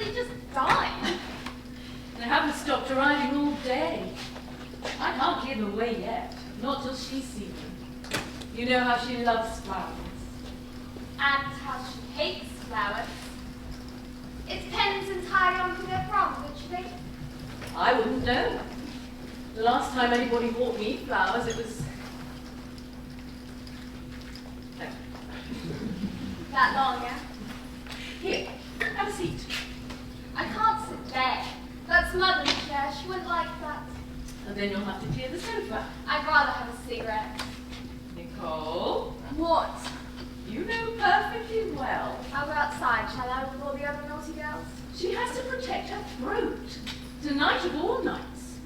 they just die? They haven't stopped arriving all day. I can't give them away yet, not till she's seen them. You know how she loves flowers. And how she hates flowers. It depends entirely on who they're from, don't you think? I wouldn't know. The last time anybody bought me flowers, it was... That long, yeah? Here, have a seat. I can't sit there. That's Mother's chair. She wouldn't like that. And then you'll have to clear the sofa. I'd rather have a cigarette. Nicole, What? you know perfectly well. I'll go outside, shall I, with all the other naughty girls? She has to protect her throat. Tonight of all nights.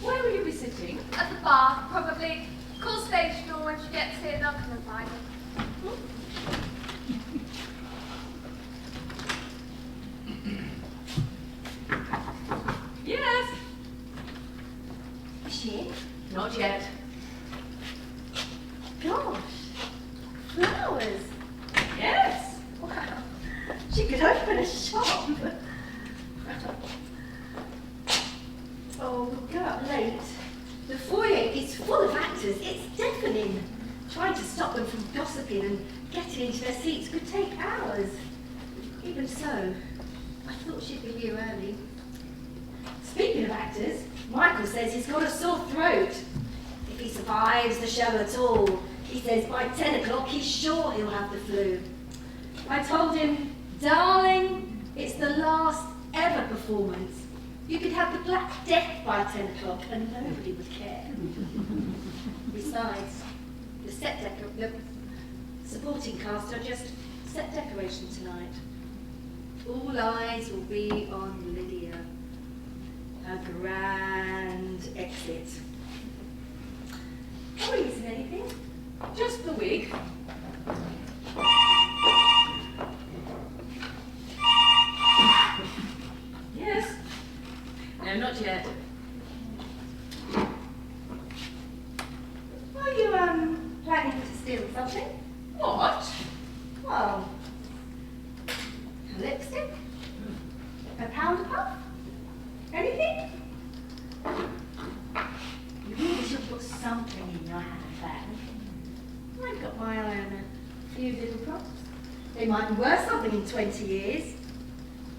Where will you be sitting? At the bar, probably. Call stage door when she gets here, they'll come and find her. Yes. Is she in? Not yet. Gosh. Flowers. Yes. Wow. She could open a shop. Oh, we'll go up late. The foyer is full of actors. It's deafening. Trying to stop them from gossiping and getting into their seats could take hours. Even so, I thought she'd be here early. Speaking of actors, Michael says he's got a sore throat. If he survives the show at all, he says by 10 o'clock he's sure he'll have the flu. I told him, darling, it's the last ever performance. You could have the Black Death by 10 o'clock and nobody would care. Besides, the supporting cast are just set decoration tonight. All eyes will be on Lydia. Her grand exit. Are we missing anything? Just the wig. Yes. No, not yet. Are you, planning to steal something? What? Well, a lipstick? A powder puff? Anything? You really should put something in your handbag. I've got my eye on a few little props. They might be worth something in 20 years.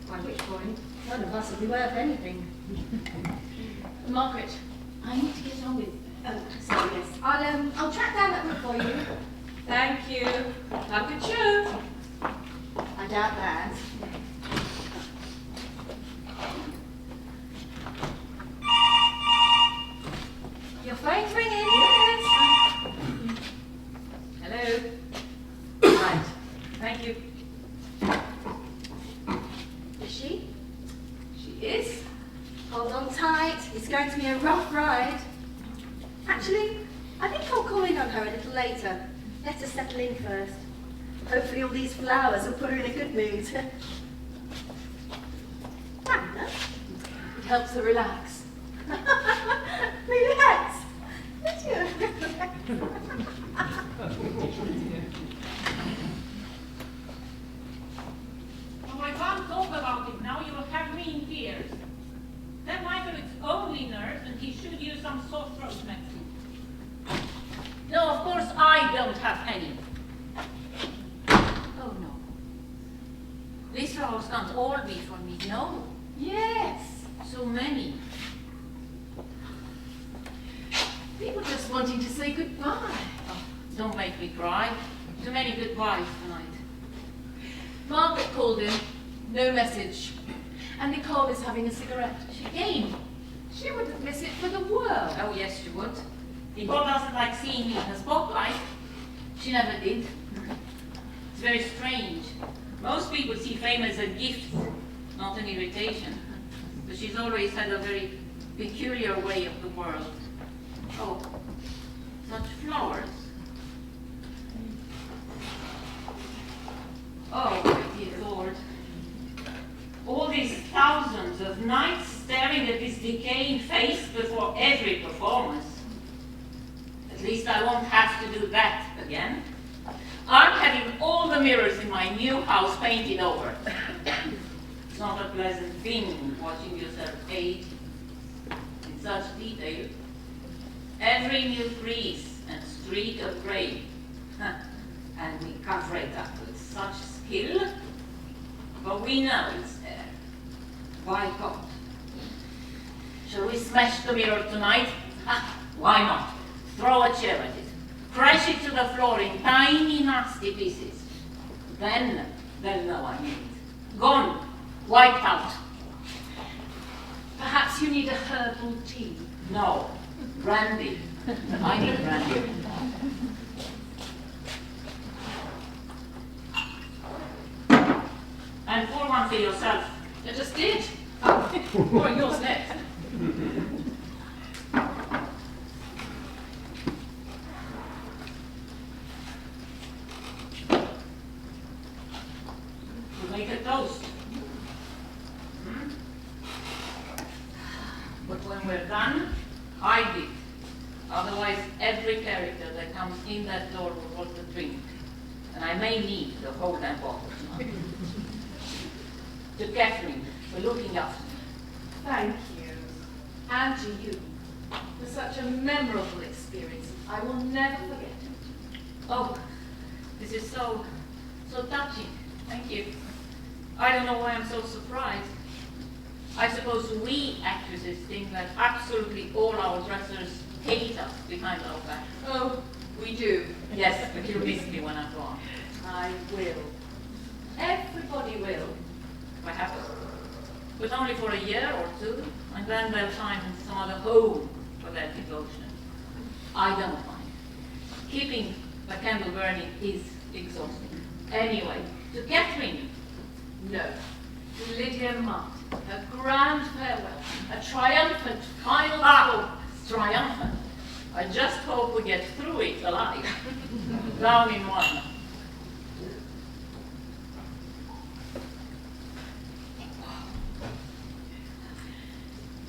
By which point, none of us will be worth anything. Margaret, I need to get on with. Oh, sorry, yes. I'll track down that book for you. Thank you. Have a good show. I doubt that. Your phone's ringing. Yes. Hello. Right. Thank you. Is she? She is. Hold on tight. It's going to be a rough ride. Actually, I think I'll call in on her a little later. Let her settle in first. Hopefully all these flowers will put her in a good mood. Wanda? It helps her relax. Relax. Did you? Oh, I can't talk about it now. You will have me in tears. That Michael is only nurse, and he should use some sore throat medicine. No, of course I don't have any. Oh no. These flowers can't all be for me. No. Yes. So many. People just wanting to say goodbye. Oh, don't make me cry. Too many goodbyes tonight. Margaret called in. No message. And Nicole is having a cigarette. She came. She wouldn't miss it for the world. Oh yes, she would. Nicole doesn't like seeing me in the spotlight. She never did. It's very strange. Most people see fame as a gift, not an irritation. But she's always had a very peculiar way of the world. Oh, such flowers. Oh, my dear Lord. All these thousands of nights staring at this decaying face before every performance. At least I won't have to do that again. I'm having all the mirrors in my new house painted over. not a pleasant thing watching yourself age in such detail. Every new crease and streak of gray, and we cover it up with such skill, but we know it's there. By God. Shall we smash the mirror tonight? Why not? Throw a chair at it. Crash it to the floor in tiny, nasty pieces. Then they'll know I mean it. Gone. Wiped out. Perhaps you need a herbal tea. No. Brandy. I need brandy. And pour one for yourself. I just did. Pouring yours next. We'll make a toast. But when we're done, hide it. Otherwise, every character that comes in that door will want to drink. And I may need the whole damn bottle tonight. To Catherine for looking after me. Thank you. And to you for such a memorable experience. I will never forget it. Oh, this is so touching. Thank you. I don't know why I'm so surprised. I suppose we actresses think that absolutely all our dressers hate us behind our back. Oh, we do. Yes, but you'll miss me when I'm gone. I will. Everybody will. Perhaps. But only for a year or two, and then they'll find some other home for their devotion. I don't mind. Keeping the candle burning is exhausting. Anyway, to Catherine. No. To Lydia Martin. A grand farewell. A triumphant final Ah, triumphant. I just hope we get through it alive. Down in one.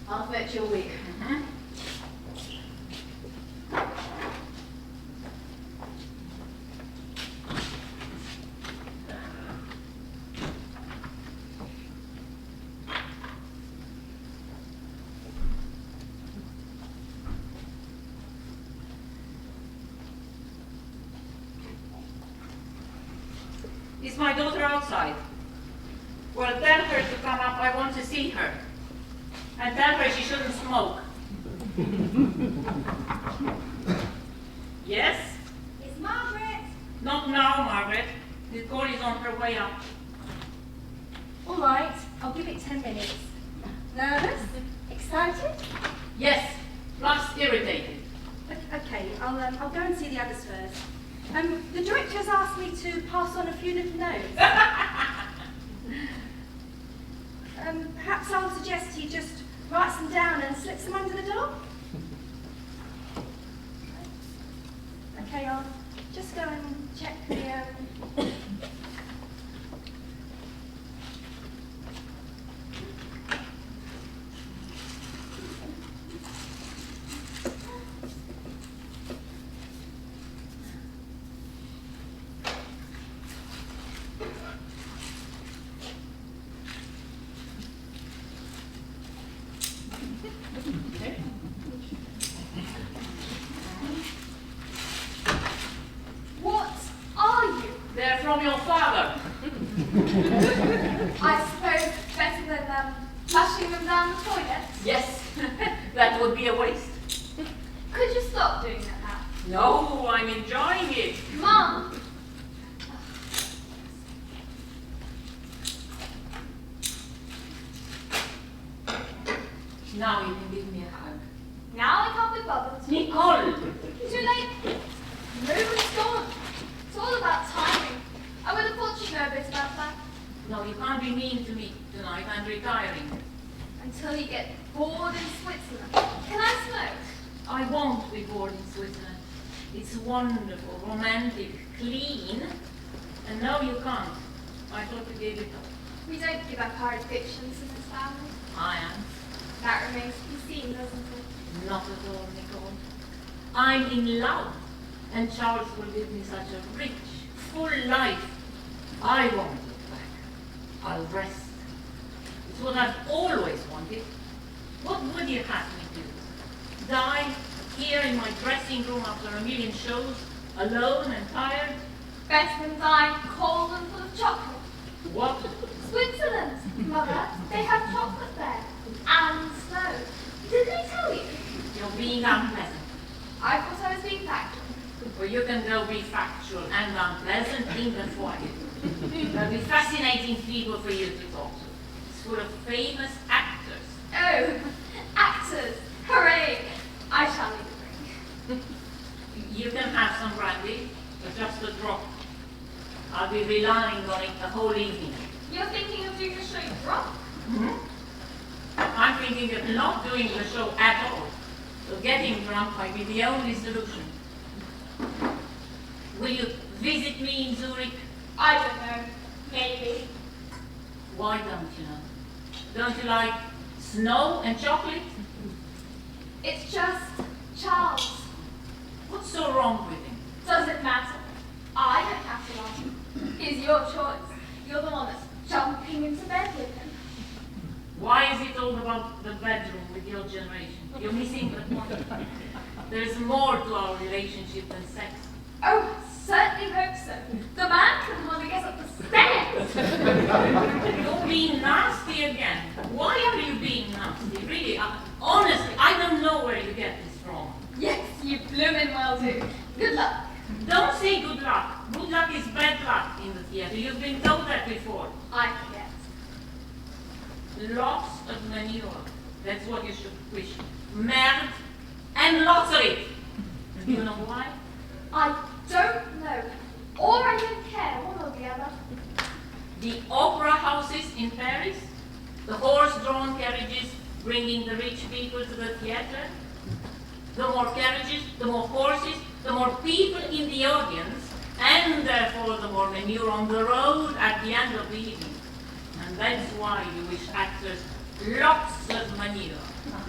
I'll fetch your wig. Is my daughter outside? Well, tell her to come up. I want to see her. And tell her she shouldn't smoke. Yes? It's Margaret. Not now, Margaret. Nicole is on her way up. All right, I'll give it 10 minutes. Nervous? Excited? Yes, plus irritated. Okay, I'll go and see the others first. The director's asked me to pass on a few little notes. Perhaps I'll suggest he just writes them down and slips them under the door. Okay, I'll just go and check the. What are you? They're from your father. I suppose it's better than flushing them down the toilet. Yes, that would be a waste. Could you stop doing that now? No, I'm enjoying it. Mum! Now you can give me a hug. Now I can't be bothered. Nicole! Too late. Movement's gone. It's all about timing. I would have thought you'd know a bit about that. No, you can't be mean to me tonight. I'm retiring. Until you get bored in Switzerland. Can I smoke? I won't be bored in Switzerland. It's wonderful, romantic, clean. And no, you can't. I thought you gave it up. We don't give up our addictions in this family. I am. That remains to be seen, doesn't it? Not at all, Nicole. I'm in love. And Charles will give me such a rich, full life. I won't look back. I'll rest. what I've always wanted. What would you have me do? Die here in my dressing room after a million shows, alone and tired? Better than dying cold and full of chocolate. What? Switzerland, Mother. They have chocolate there. And snow. Didn't I tell you? You're being unpleasant. I thought I was being factual. Well, you can go be factual and unpleasant in the foyer. There'll be fascinating people for you to talk to. It's full of famous actors. Oh, actors. Hooray. I shall need a drink. You can have some brandy, but just a drop. I'll be relying on it the whole evening. You're thinking of doing the show drunk? I'm thinking of not doing the show at all. So getting drunk might be the only solution. Will you visit me in Zurich? I don't know. Maybe. Why don't you know? Don't you like snow and chocolate? It's just Charles. What's so wrong with him? Does it matter? I don't have to like him. It's your choice. You're the one that's jumping into bed with him. Why is it all about the bedroom with your generation? You're missing the point. There's more to our relationship than sex. Oh, certainly hope so. The man couldn't hardly get up the stairs. You're being nasty again. Why are you being nasty? Really, honestly, I don't know where you get this from. Yes, you bloomin' well do. Good luck. Don't say good luck. Good luck is bad luck in the theater. You've been told that before. I forget. Lots of manure. That's what you should wish. Merde and lots of it. Do you know why? I don't know. Or I don't care, one or the other. The opera houses in Paris, the horse-drawn carriages bringing the rich people to the theater. The more carriages, the more horses, the more people in the audience, and therefore the more manure on the road at the end of the evening. And that's why you wish actors lots of manure.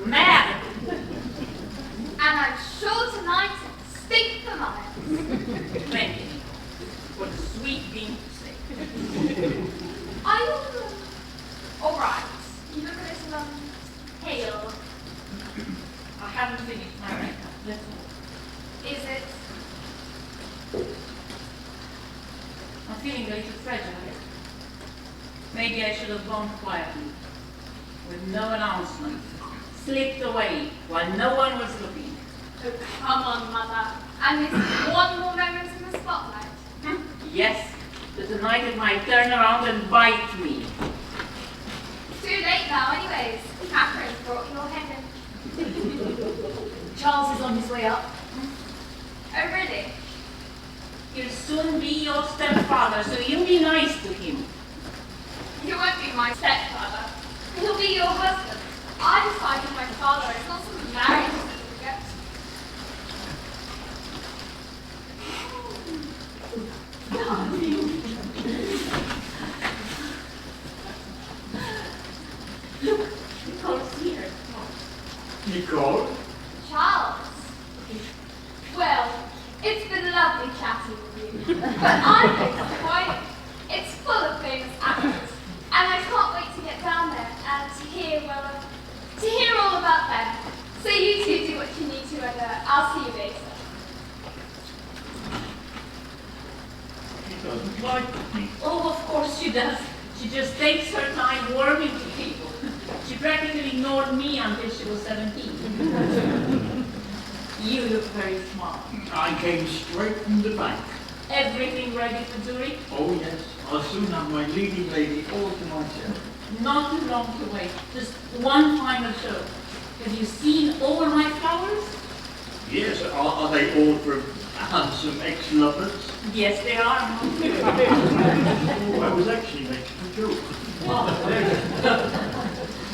Mad! And I'm sure tonight it'll stink for miles. Plenty. What a sweet thing to say. Are you all right? You look a little pale. I haven't finished my makeup. That's all. Is it? I'm feeling a little fragile. Maybe I should have gone quietly, with no announcement, slipped away while no one was looking. Oh, come on, Mother. And this one more moment in the spotlight. Yes, but tonight it might turn around and bite me. Too late now, anyways. Catherine's brought your head in. Charles is on his way up. Oh, really? He'll soon be your stepfather, so you be nice to him. He won't be my stepfather. He'll be your husband. I decided my father is not some marriage certificate. Look, Nicole's here. Nicole? Charles. Well, it's been lovely chatting with you. But I'm going to the point. It's full of famous actors. And I can't wait to get down there and to hear, well, to hear all about them. So you two do what you need to, and I'll see you later. She doesn't like me. Oh, of course she does. She just takes her time worming to people. She practically ignored me until she was 17. You look very smart. I came straight from the bank. Everything ready for Zurich? Oh yes, I'll soon have my leading lady all to myself. Not too long to wait. Just one final show. Have you seen all my flowers? Yes, are they all from handsome ex-lovers? Yes, they are. Oh, I was actually making a joke.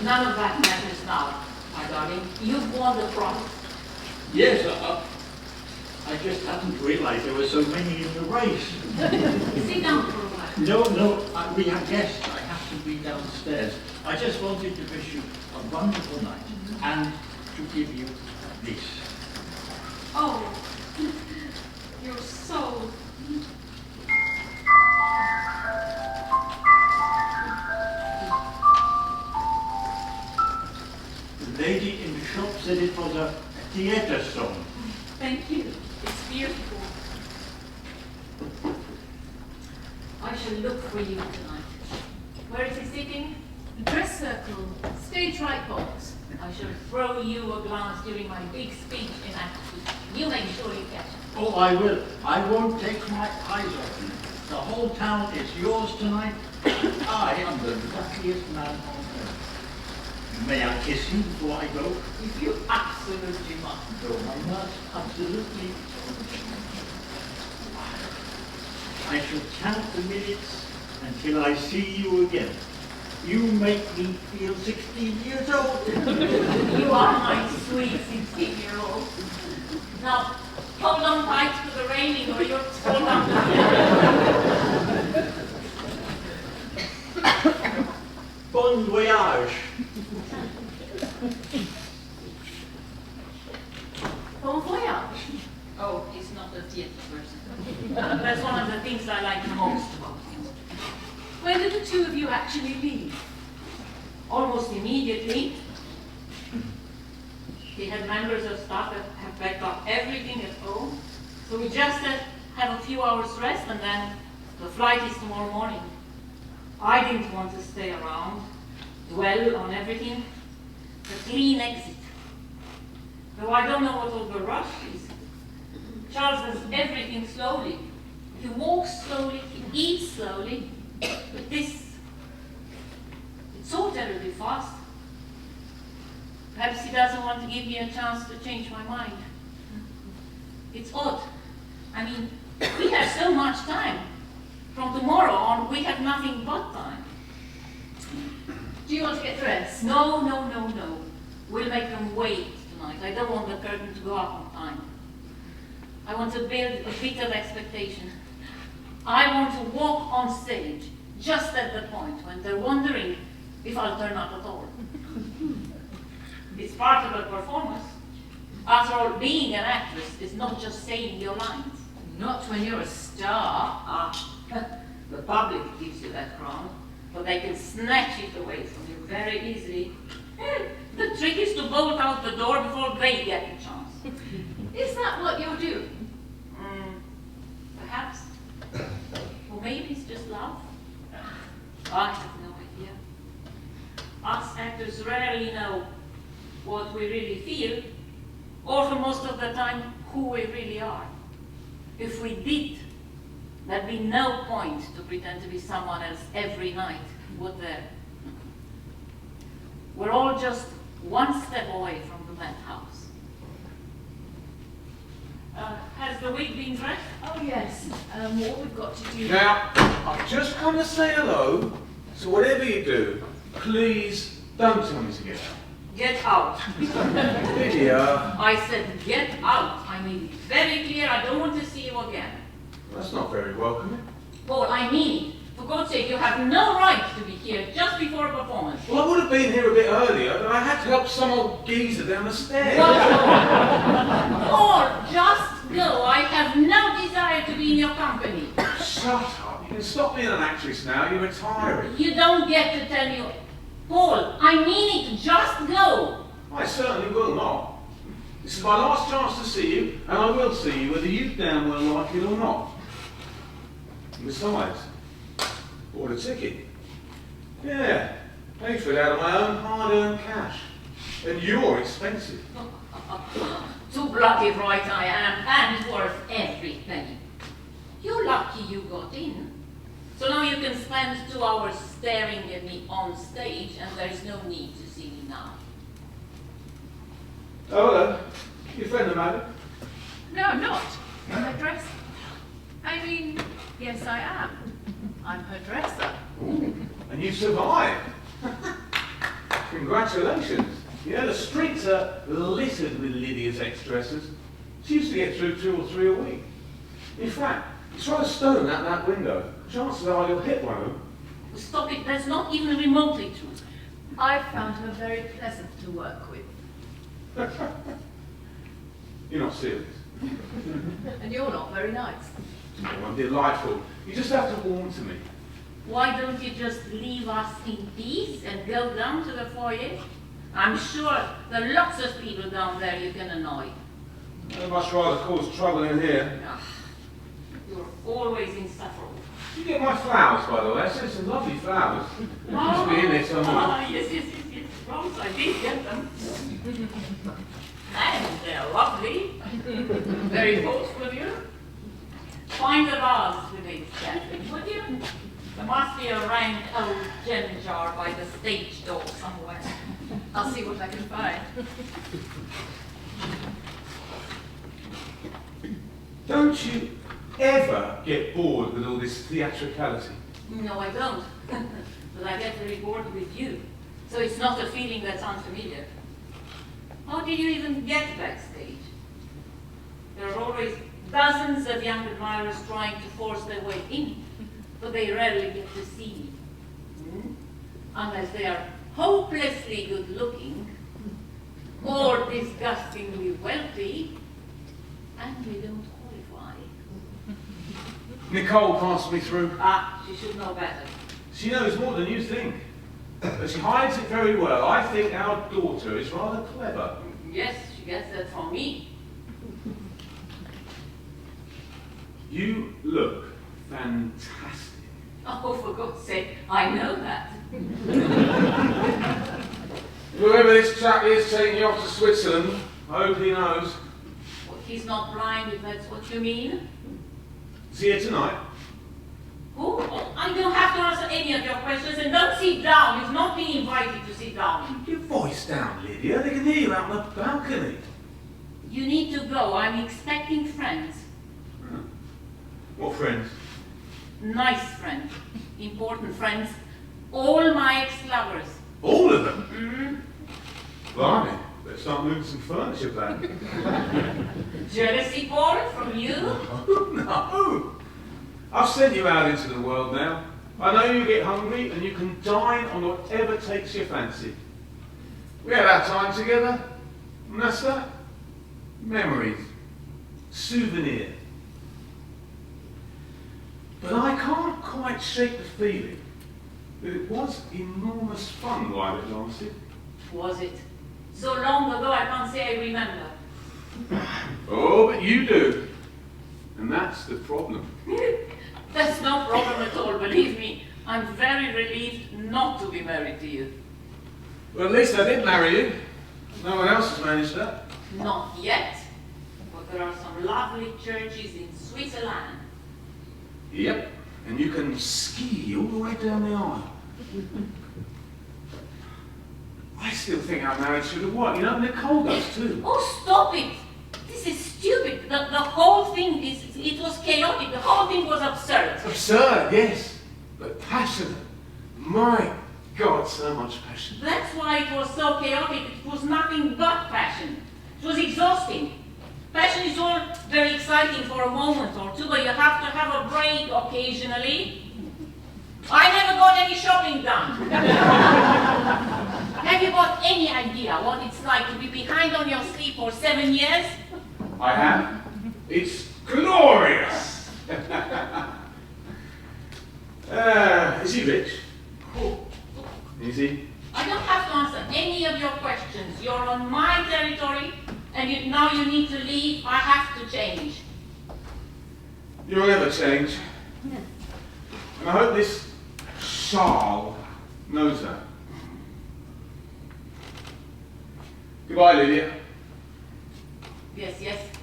None of that matters now, my darling. You've won the prize. Yes, I just hadn't realized there were so many in the race. Sit down for a while. No, we have guests. I have to be downstairs. I just wanted to wish you a wonderful night and to give you this. Oh, you're so... said it was a theatre song. Thank you. It's beautiful. I shall look for you tonight. Where is he sitting? Dress circle, stage right box. I shall throw you a glance during my big speech in Acton. You make sure you catch it. Oh, I will. I won't take my eyes off you. The whole town is yours tonight. I am the luckiest man on earth. May I kiss you before I go? If you absolutely must. No, I must. Absolutely. I shall count the minutes until I see you again. You make me feel 16 years old. You are my sweet 16-year-old. Now, hold on tight to the railing or you'll fall down the hill. Bon voyage. Bon voyage. Oh, he's not a theatre person. That's one of the things I like most about him. When did the two of you actually leave? Almost immediately, he had members of staff that have packed up everything at home. So we just have a few hours rest and then the flight is tomorrow morning. I didn't want to stay around, dwell on everything. A clean exit. Though I don't know what all the rush is. Charles does everything slowly. He walks slowly, he eats slowly, but this, it's so terribly fast. Perhaps he doesn't want to give me a chance to change my mind. It's odd. I mean, we have so much time. From tomorrow on, we have nothing but time. Do you want to get dressed? No, no, no, no. We'll make them wait tonight. I don't want the curtain to go up on time. I want to build a bit of expectation. I want to walk on stage just at the point when they're wondering if I'll turn up at all. It's part of the performance. After all, being an actress is not just saying your lines. Not when you're a star. Ah, the public gives you that crown, but they can snatch it away from you very easily. The trick is to bolt out the door before they get the chance. Is that what you'll do? Perhaps. Or maybe it's just love. I have no idea. Us actors rarely know what we really feel, or for most of the time, who we really are. If we did, there'd be no point to pretend to be someone else every night, would there? We're all just one step away from the madhouse. Has the wig been dressed? Oh yes. What we've got to do. Now, I've just come to say hello, so whatever you do, please don't tell me to get out. Get out. Lydia, I said get out. I made it very clear I don't want to see you again. that's not very welcoming. Paul, I mean it. For God's sake, you have no right to be here just before a performance. Well, I would have been here a bit earlier, but I had to help some old geezer down the stairs. Paul, just go. I have no desire to be in your company. Shut up. You can stop being an actress now. You're retiring. You don't get to tell you. Paul, I mean it. Just go. I certainly will not. This is my last chance to see you, and I will see you whether you damn well like it or not. And besides, bought a ticket. Yeah, paid for it out of my own hard-earned cash. And you're expensive. Too bloody right I am, and worth every penny. You're lucky you got in. So now you can spend 2 hours staring at me on stage, and there's no need to see me now. Oh, hello. Your friend, Amanda? No, I'm not. I'm her dresser. I mean, yes, I am. I'm her dresser. And you survived. Congratulations. Yeah, the streets are littered with Lydia's ex-dressers. She used to get through 2 or 3 a week. In fact, throw a stone out that window. Chances are you'll hit one of them. Stop it, that's not even remotely true. I found her very pleasant to work with. You're not serious. And you're not very nice. Oh, I'm delightful. You just have to warm to me. Why don't you just leave us in peace and go down to the foyer? I'm sure there are lots of people down there you can annoy. I'd much rather cause trouble in here. Ah, you're always insufferable. Did you get my flowers, by the way? I said some lovely flowers. They must be in there somewhere. Yes. Rose, I did get them. And they're lovely. Very thoughtful of you. Find the vase with it, Catherine, would you? There must be a rank old gem jar by the stage door somewhere. I'll see what I can find. Don't you ever get bored with all this theatricality? No, I don't. But I get very bored with you. So it's not a feeling that's unfamiliar. How did you even get backstage? There are always dozens of young admirers trying to force their way in, but they rarely get to see me. Unless they are hopelessly good looking, or disgustingly wealthy, and they don't qualify. Nicole passed me through. Ah, she should know better. She knows more than you think. But she hides it very well. I think our daughter is rather clever. Yes, she gets that from me. You look fantastic. Oh, for God's sake, I know that. Whoever this chap is taking you off to Switzerland, I hope he knows. Well, he's not blind, if that's what you mean. Is he here tonight? Who? Oh, I don't have to answer any of your questions, and don't sit down. You've not been invited to sit down. Keep your voice down, Lydia. They can hear you out on the balcony. You need to go. I'm expecting friends. What friends? Nice friends. Important friends. All my ex-lovers. All of them? Blimey, let's start moving some furniture back. Jealousy porn from you? No! I've sent you out into the world now. I know you get hungry and you can dine on whatever takes your fancy. We had our time together, and that's that. Memories. Souvenir. But I can't quite shake the feeling that it was enormous fun while it lasted. Was it? So long ago I can't say I remember. Oh, but you do. And that's the problem. That's no problem at all, believe me. I'm very relieved not to be married to you. Well, at least I did marry you. No one else has managed that. Not yet. But there are some lovely churches in Switzerland. Yep. And you can ski all the way down the aisle. I still think our marriage should have worked. You know, Nicole does too. Oh, stop it! This is stupid. The whole thing it was chaotic. The whole thing was absurd. Absurd, yes. But passionate. My God, so much passion. That's why it was so chaotic. It was nothing but passion. It was exhausting. Passion is all very exciting for a moment or two, but you have to have a break occasionally. I never got any shopping done. Have you got any idea what it's like to be behind on your sleep for 7 years? I have. It's glorious. Is he rich? Who? Is he? I don't have to answer any of your questions. You're on my territory, and now you need to leave. I have to change. You'll never change. And I hope this Charles knows that. Goodbye, Lydia. Yes.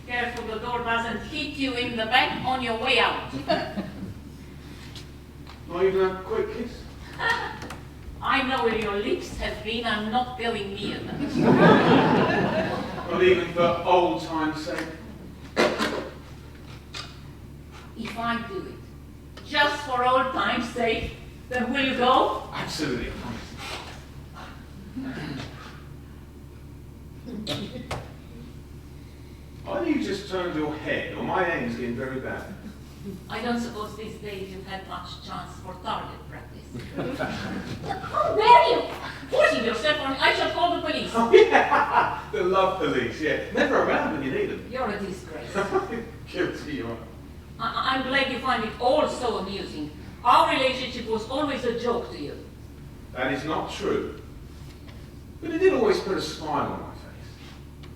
Careful the door doesn't hit you in the back on your way out. Not even a quick kiss? I know where your lips have been. I'm not going near them. Not even for old time's sake. If I do it, just for old time's sake, then will you go? Absolutely. Why don't you just turn your head, or my aim's getting very bad? I don't suppose these days you've had much chance for target practice. How dare you? Forcing yourself on, I shall call the police. Oh, yeah. The love police, yeah. Never around when you need them. You're a disgrace. Guilty you are. I'm glad you find it all so amusing. Our relationship was always a joke to you. That is not true. But it did always put a smile on my face.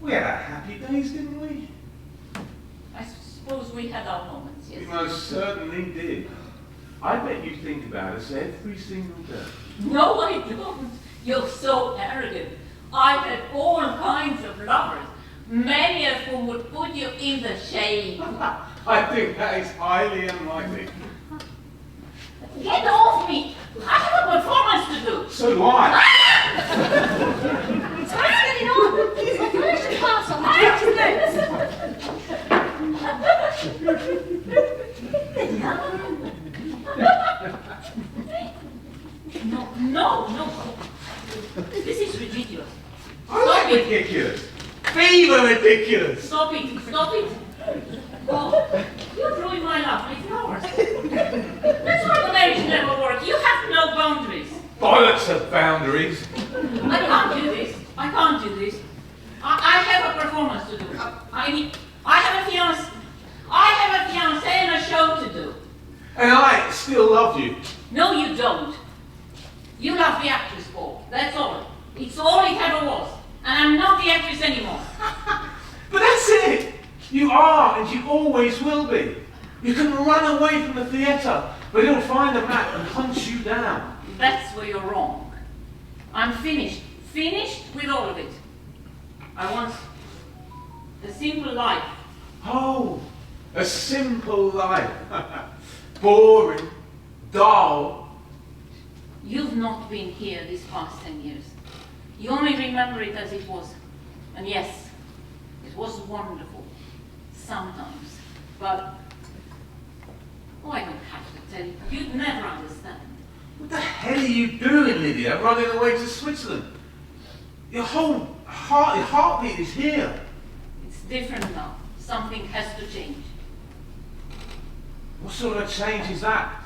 We had our happy days, didn't we? I suppose we had our moments, We yes. most certainly did. I bet you think about us every single day. No, I don't. You're so arrogant. I've had all kinds of lovers, many of whom would put you in the shade. I think that is highly unlikely. Get off me! I have a performance to do. So do I. So what's going on? Where's the class on the No. This is ridiculous. I like ridiculous. Fever ridiculous. Stop it. Oh, you've ruined my lovely flowers. That's why the marriage never worked. You have no boundaries. Bollocks of boundaries. I can't do this. I have a performance to do. I have a fiancé and a show to do. And I still love you. No, you don't. You love the actress, Paul. That's all. It's all it ever was. And I'm not the actress anymore. But that's it. You are and you always will be. You can run away from the theatre, but it'll find a map and hunt you down. That's where you're wrong. I'm finished. Finished with all of it. I want a simple life. Oh, a simple life. Boring, dull. You've not been here these past 10 years. You only remember it as it was. And yes, it was wonderful. Sometimes. But, oh, I don't have to tell you. You'd never understand. What the hell are you doing, Lydia, running away to Switzerland? Your whole heartbeat is here. It's different now. Something has to change. What sort of change is that?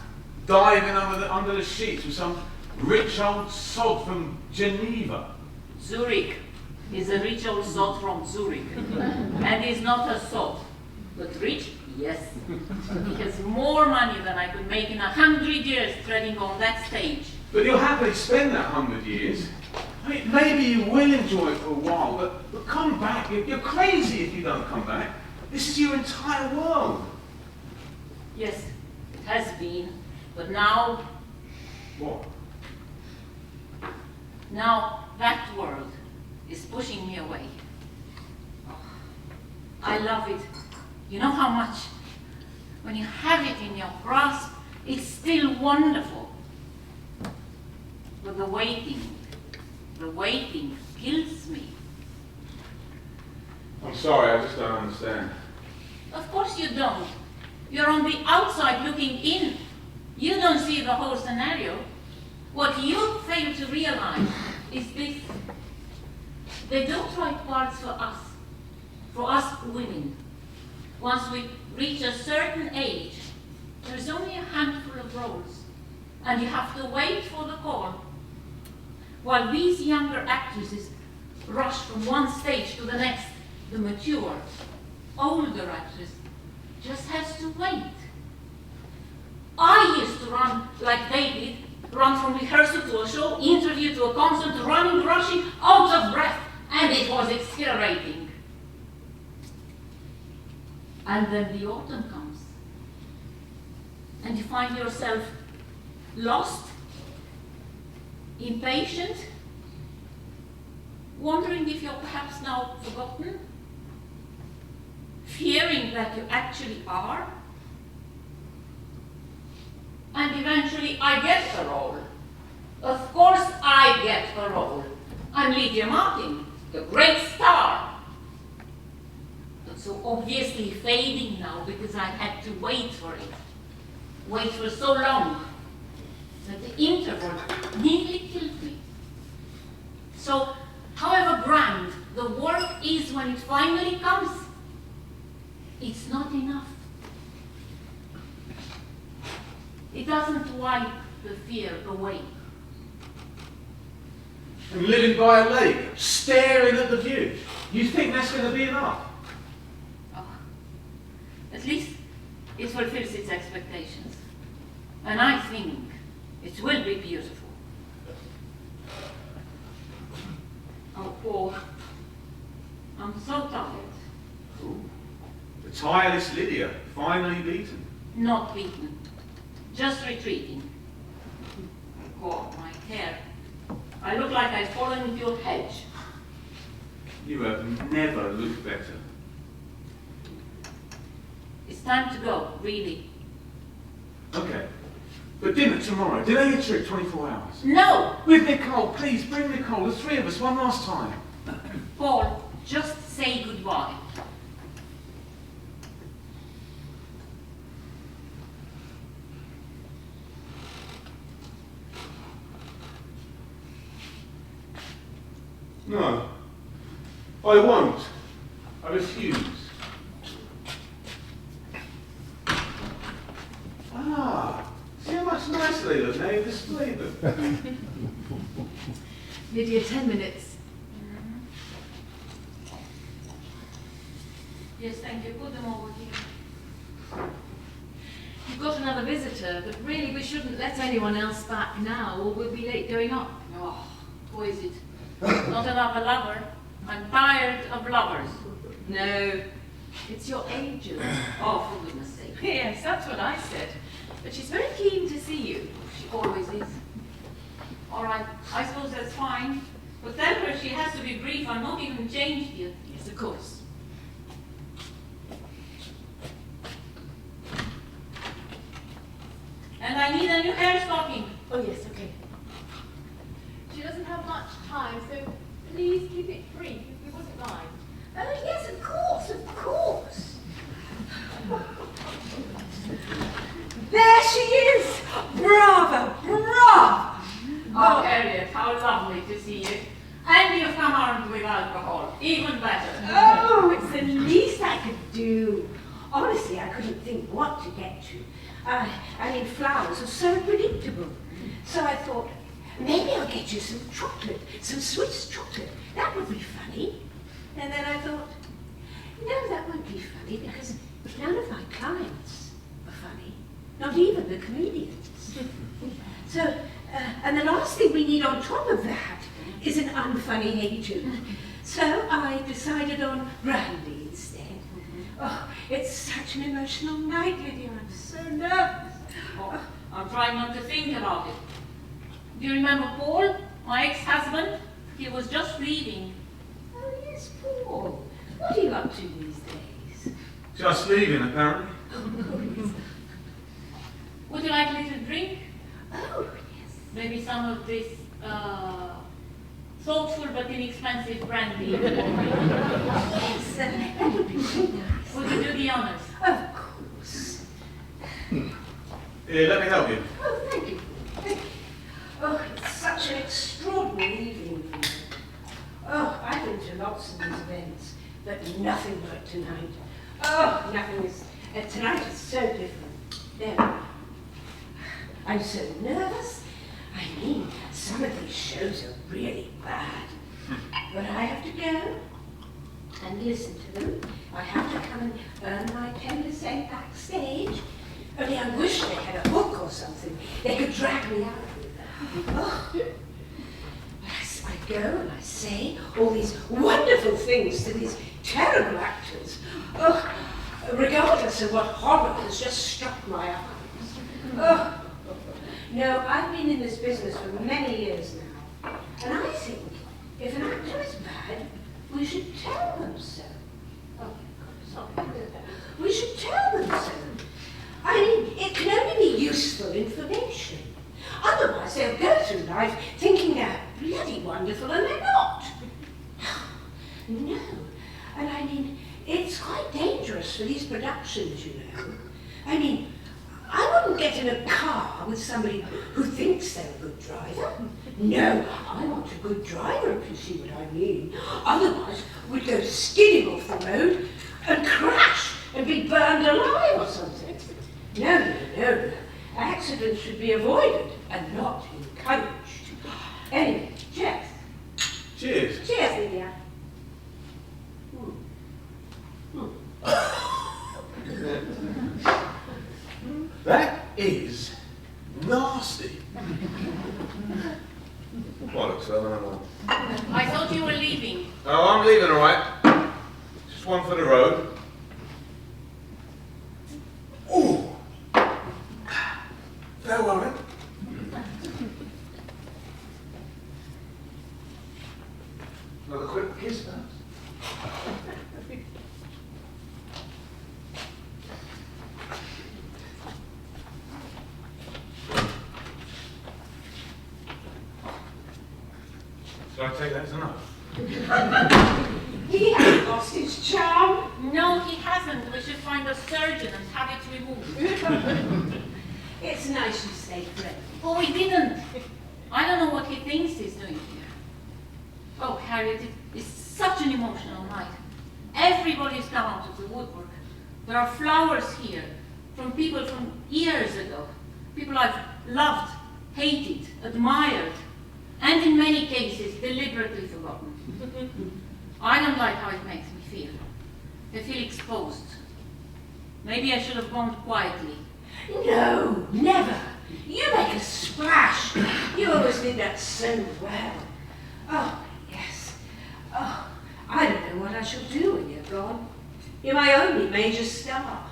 Diving under the sheets with some rich old sod from Geneva. Zurich is a rich old sod from Zurich. And is not a sod. But rich, yes. He has more money than I could make in 100 years treading on that stage. But you'll happily spend that 100 years. I mean, maybe you will enjoy it for a while, but come back. You're crazy if you don't come back. This is your entire world. Yes, it has been. But now, What? now that world is pushing me away. Oh, I love it. You know how much? When you have it in your grasp, it's still wonderful. But the waiting kills me. I'm sorry, I just don't understand. Of course you don't. You're on the outside looking in. You don't see the whole scenario. What you fail to realize is this. They don't write parts for us women. Once we reach a certain age, there's only a handful of roles, and you have to wait for the call. While these younger actresses rush from one stage to the next, the mature, older actress just has to wait. I used to run like they did, run from rehearsal to a show, interview to a concert, running, rushing, out of breath, and it was exhilarating. And then the autumn comes, and you find yourself lost, impatient, wondering if you're perhaps now forgotten, fearing that you actually are. And eventually I get the role. Of course I get the role. I'm Lydia Martin, the great star. But so obviously fading now because I had to wait for it. Wait for so long that the interval nearly killed me. So, however grand the work is when it finally comes, it's not enough. It doesn't wipe the fear away. And living by a lake, staring at the view. You think that's going to be enough? Oh, at least it fulfills its expectations. And I think it will be beautiful. Paul. I'm so tired. Ooh. The tireless Lydia, finally beaten. Not beaten. Just retreating. God, my hair. I look like I've fallen into a hedge. You have never looked better. It's time to go, really. Okay. But dinner tomorrow. Delay your trip 24 hours. No! With Nicole, please bring Nicole, the three of us, one last time. Paul, just say goodbye. No. I won't. I refuse. Ah, see how much nicer they look now you've displayed them. Lydia, 10 minutes. Yes, thank you. Put them over here. You've got another visitor, but really we shouldn't let anyone else back now, or we'll be late going up. Oh, who is it? Not another lover. I'm tired of lovers. No, it's your agent. Oh, for goodness sake. Yes, that's what I said. But she's very keen to see you. She always is. All right, I suppose that's fine. But tell her she has to be brief. I'm not even changed yet. Yes, of course. And I need a new hair stocking. Oh, yes, okay. She doesn't have much time, so please keep it brief if you wouldn't mind. Oh, yes, of course, of course. There she is! Bravo, bravo! Oh, Harriet, how lovely to see you. And you've come armed with alcohol. Even better. Oh, it's the least I could do. Honestly, I couldn't think what to get you. I mean, flowers are so predictable. So I thought, maybe I'll get you some chocolate, some Swiss chocolate. That would be funny. And then I thought, no, that won't be funny because none of my clients are funny. Not even the comedians. So, and the last thing we need on top of that is an unfunny agent. So I decided on brandy instead. Oh, it's such an emotional night, Lydia. I'm so nervous. Oh, I'm trying not to think about it. Do you remember Paul, my ex-husband? He was just leaving. Oh, yes, Paul. What are you up to these days? Just leaving, apparently. Would you like a little drink? Oh, yes. Maybe some of this thoughtful but inexpensive brandy. Yes, that would be very nice. Would you do the honors? Of course. Here, let me help you. Oh, thank you. Thank you. Oh, it's such an extraordinary evening for me. Oh, I've been to lots of these events, but nothing like tonight. Oh, nothing is. Tonight is so different. There. I'm so nervous. I mean, some of these shows are really bad. But I have to go and listen to them. I have to come and earn my 10% backstage. Only I wish they had a hook or something. They could drag me out with them. Oh. But I go and I say all these wonderful things to these terrible actors. Oh, regardless of what horror has just struck my eyes. Oh. No, I've been in this business for many years now. And I think if an actor is bad, we should tell them so. Oh, sorry. We should tell them so. I mean, it can only be useful information. Otherwise, they'll go through life thinking they're bloody wonderful and they're not. No. And I mean, it's quite dangerous for these productions, you know. I mean, I wouldn't get in a car with somebody who thinks they're a good driver. No, I want a good driver, if you see what I mean. Otherwise, we'd go skidding off the road and crash and be burned alive or something. No, no, no. Accidents should be avoided and not encouraged. Anyway, cheers. Cheers. Cheers, Lydia. That is nasty. Bollocks, I don't know. I thought you were leaving. Oh, I'm leaving, all right. Just one for the road. Ooh. Farewell, then. Another quick kiss, perhaps? Shall I take that as enough? He hasn't lost his charm. No, he hasn't. We should find a surgeon and have it removed. It's nice you stayed friendly. Oh, we didn't. I don't know what he thinks he's doing here. Oh, Harriet, it is such an emotional night. Everybody's come out of the woodwork. There are flowers here from people from years ago. People I've loved, hated, admired, and in many cases deliberately forgotten. I don't like how it makes me feel. I feel exposed. Maybe I should have gone quietly. No, never. You make a splash. You always did that so well. Oh, yes. Oh, I don't know what I shall do when you're gone. You're my only major star.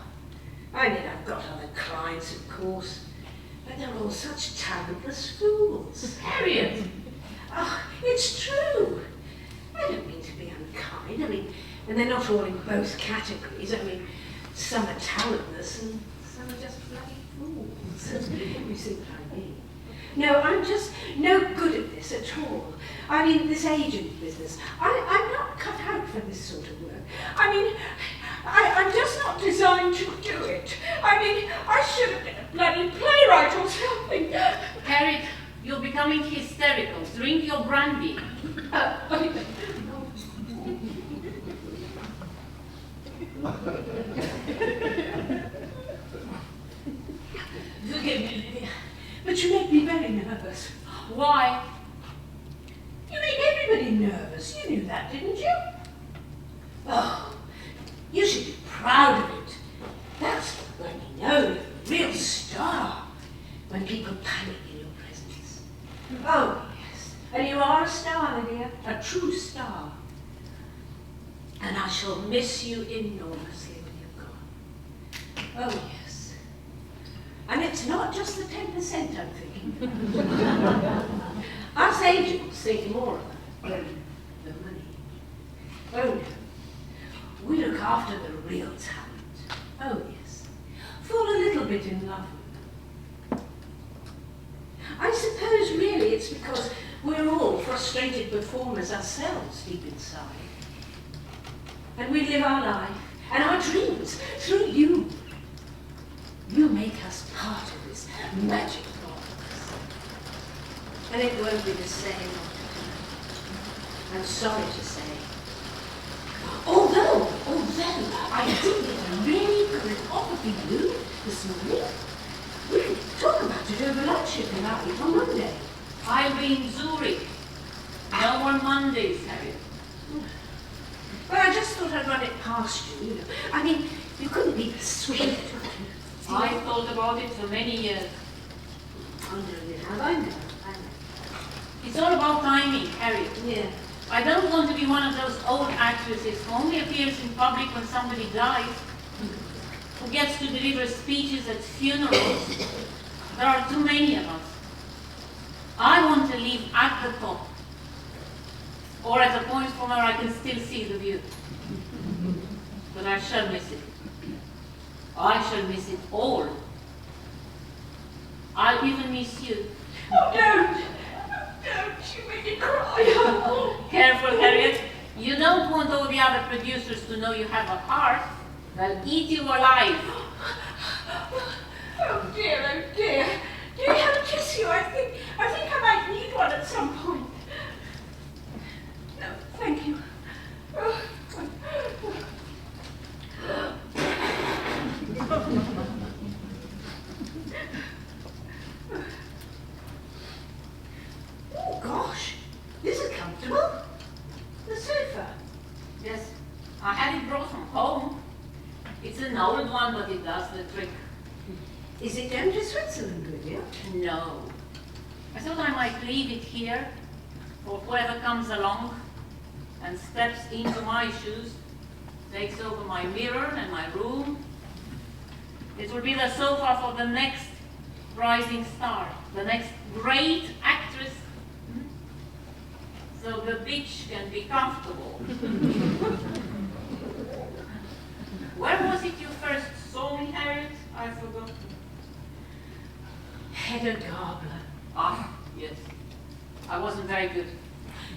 I mean, I've got other clients, of course, but they're all such talentless fools. Harriet! Oh, it's true. I don't mean to be unkind. I mean, and they're not all in both categories. I mean, some are talentless and some are just bloody fools. You see what I mean? No, I'm just no good at this at all. I mean, this agent business. I'm not cut out for this sort of work. I mean, I'm just not designed to do it. I mean, I should have been a bloody playwright or something. Harriet, you're becoming hysterical. Drink your brandy. Forgive me, Lydia, but you make me very nervous. Why? You make everybody nervous. You knew that, didn't you? Oh, you should be proud of it. That's when you know you're a real star. When people panic in your presence. Oh, yes. And you are a star, Lydia. A true star. And I shall miss you enormously when you're gone. Oh, yes. And it's not just the 10% I'm thinking. Us agents think more of that than the money. Oh, no. We look after the real talent. Oh, yes. Fall a little bit in love with them. I suppose really it's because we're all frustrated performers ourselves deep inside. And we live our life and our dreams through you. You make us part of this magic box. And it won't be the same after tonight. I'm sorry to say. Although I did get a really good offer for you this morning. We can talk about it over lunch if you like on Monday. I'll be in Zurich. No more Mondays, Harriet. Well, I just thought I'd run it past you, you know. I mean, you couldn't be persuaded. I thought about it for many years. Oh, no, you have. I know. It's all about timing, Harriet. Yeah. I don't want to be one of those old actresses who only appears in public when somebody dies, who gets to deliver speeches at funerals. There are too many of us. I want to live at the top, or at a point from where I can still see the view. But I shall miss it. I shall miss it all. I'll even miss you. Oh, don't! Don't, you make me cry. Careful, Harriet. You don't want all the other producers to know you have a heart. They'll eat you alive. Oh dear, oh dear. Do you have a kiss you? I think I might need one at some point. No, thank you. Oh gosh, this is comfortable. The sofa. Yes, I had it brought from home. It's an old one, but it does the trick. Is it going to Switzerland with you? No. I thought I might leave it here for whoever comes along and steps into my shoes, takes over my mirror and my room. It will be the sofa for the next rising star, the next great actress. So the bitch can be comfortable. Where was it you first saw me, Harriet? I forgot. Hedda Gabler. Ah, yes. I wasn't very good.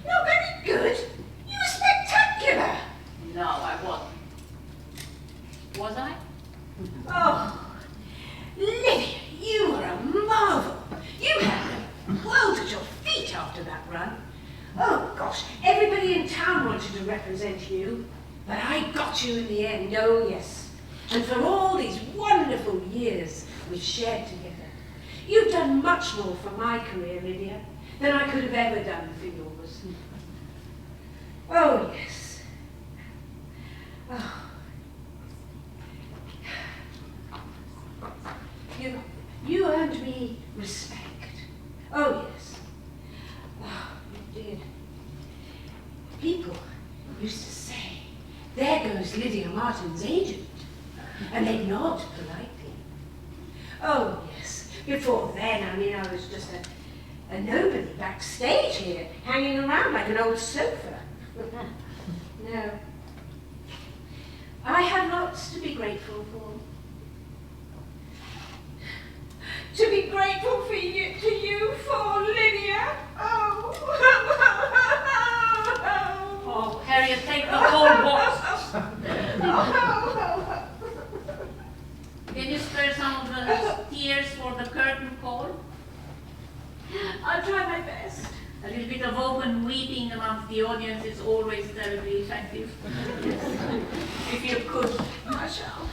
Not very good. You were spectacular. No, I wasn't. Was I? Oh, Lydia, you were a marvel. You had the world at your feet after that run. Oh, gosh, everybody in town wanted to represent you. But I got you in the end, oh yes. And for all these wonderful years we've shared together, you've done much more for my career, Lydia, than I could have ever done for yours. Oh, yes. Oh. You earned me respect. Oh, yes. Oh, you did. People used to say, there goes Lydia Martin's agent. And they'd nod politely. Oh, yes. Before then, I mean, I was just a nobody backstage here, hanging around like an old sofa. No. I have lots to be grateful for. To be grateful for you, to you for, Lydia. Oh. Oh, Harriet, take the whole box. Can you spare some of the tears for the curtain call? I'll try my best. A little bit of open weeping amongst the audience is always terribly effective. If you could. I shall.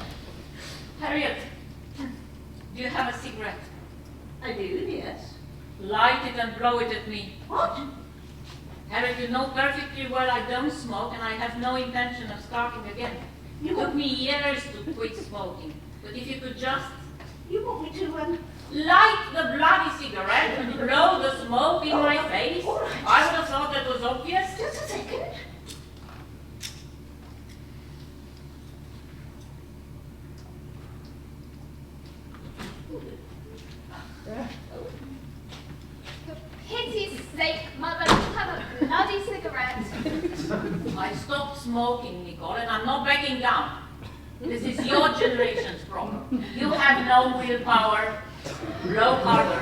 Harriet, do you have a cigarette? I do, yes. Light it and blow it at me. What? Harriet, you know perfectly well I don't smoke and I have no intention of starting again. It took me years to quit smoking. But if you could just You want me to, light the bloody cigarette and blow the smoke in my face? all right. I would have thought that was obvious. Just a second. For pity's sake, Mother, have a bloody cigarette. I stopped smoking, Nicole, and I'm not backing down. This is your generation's problem. You have no willpower. Blow harder.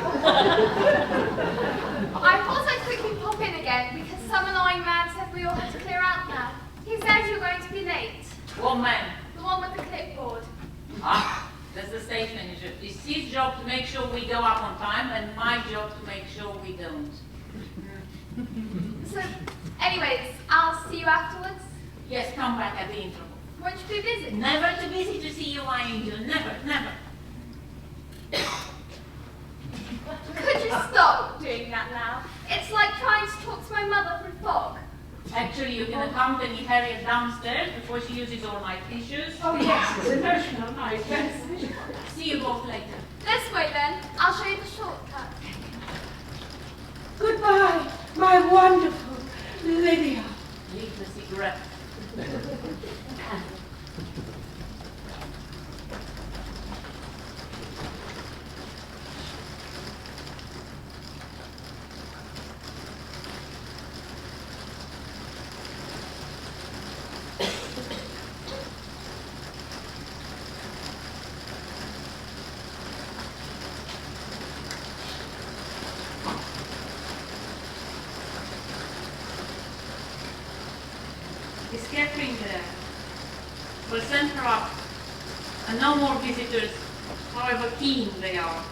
I thought I'd quickly pop in again because some annoying man said we all had to clear out now. He said you were going to be late. What man? The one with the clipboard. Ah, that's the stage manager. It's his job to make sure we go up on time, and my job to make sure we don't. So, anyways, I'll see you afterwards. Yes, come back at the interval. Won't you be busy? Never too busy to see you, I angel. Never, never. Could you stop doing that now? It's like trying to talk to my mother through fog. Actually, you can accompany Harriet downstairs before she uses all my tissues. Oh, yes, it's emotional night. See you both later. This way then, I'll show you the shortcut. Goodbye, my wonderful Lydia. Leave the cigarette. Is Catherine there? We'll send her up. And no more visitors, however keen they are.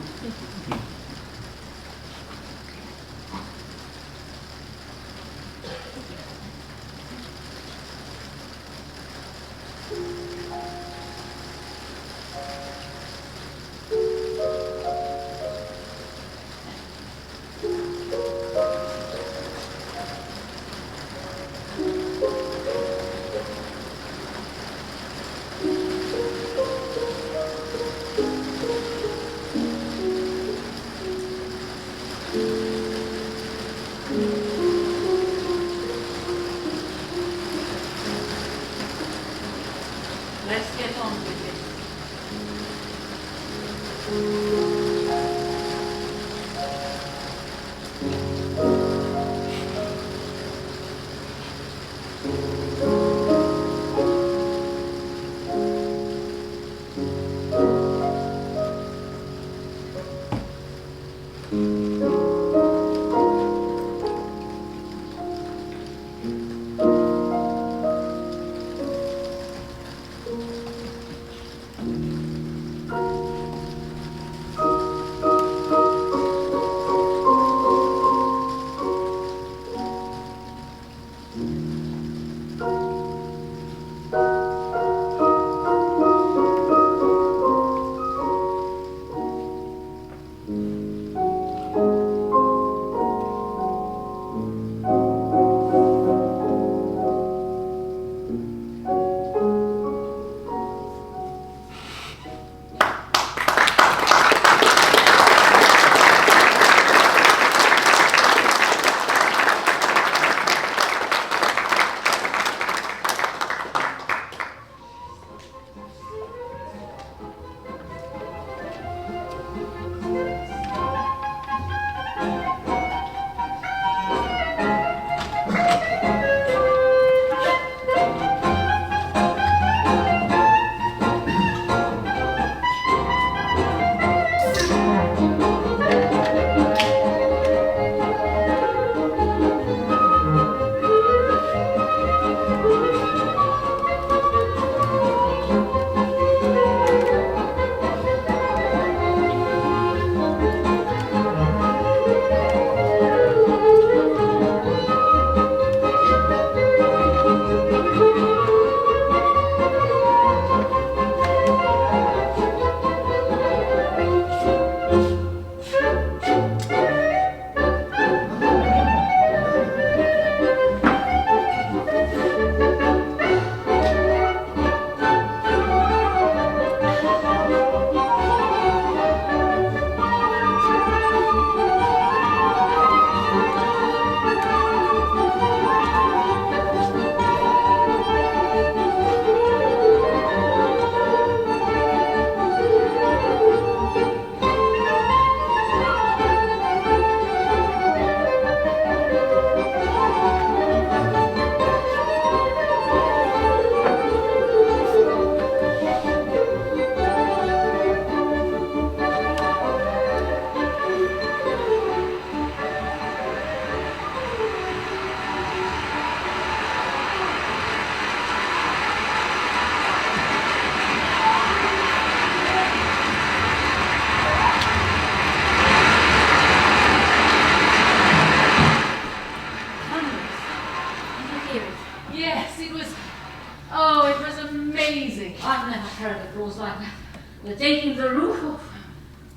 We're taking the roof off.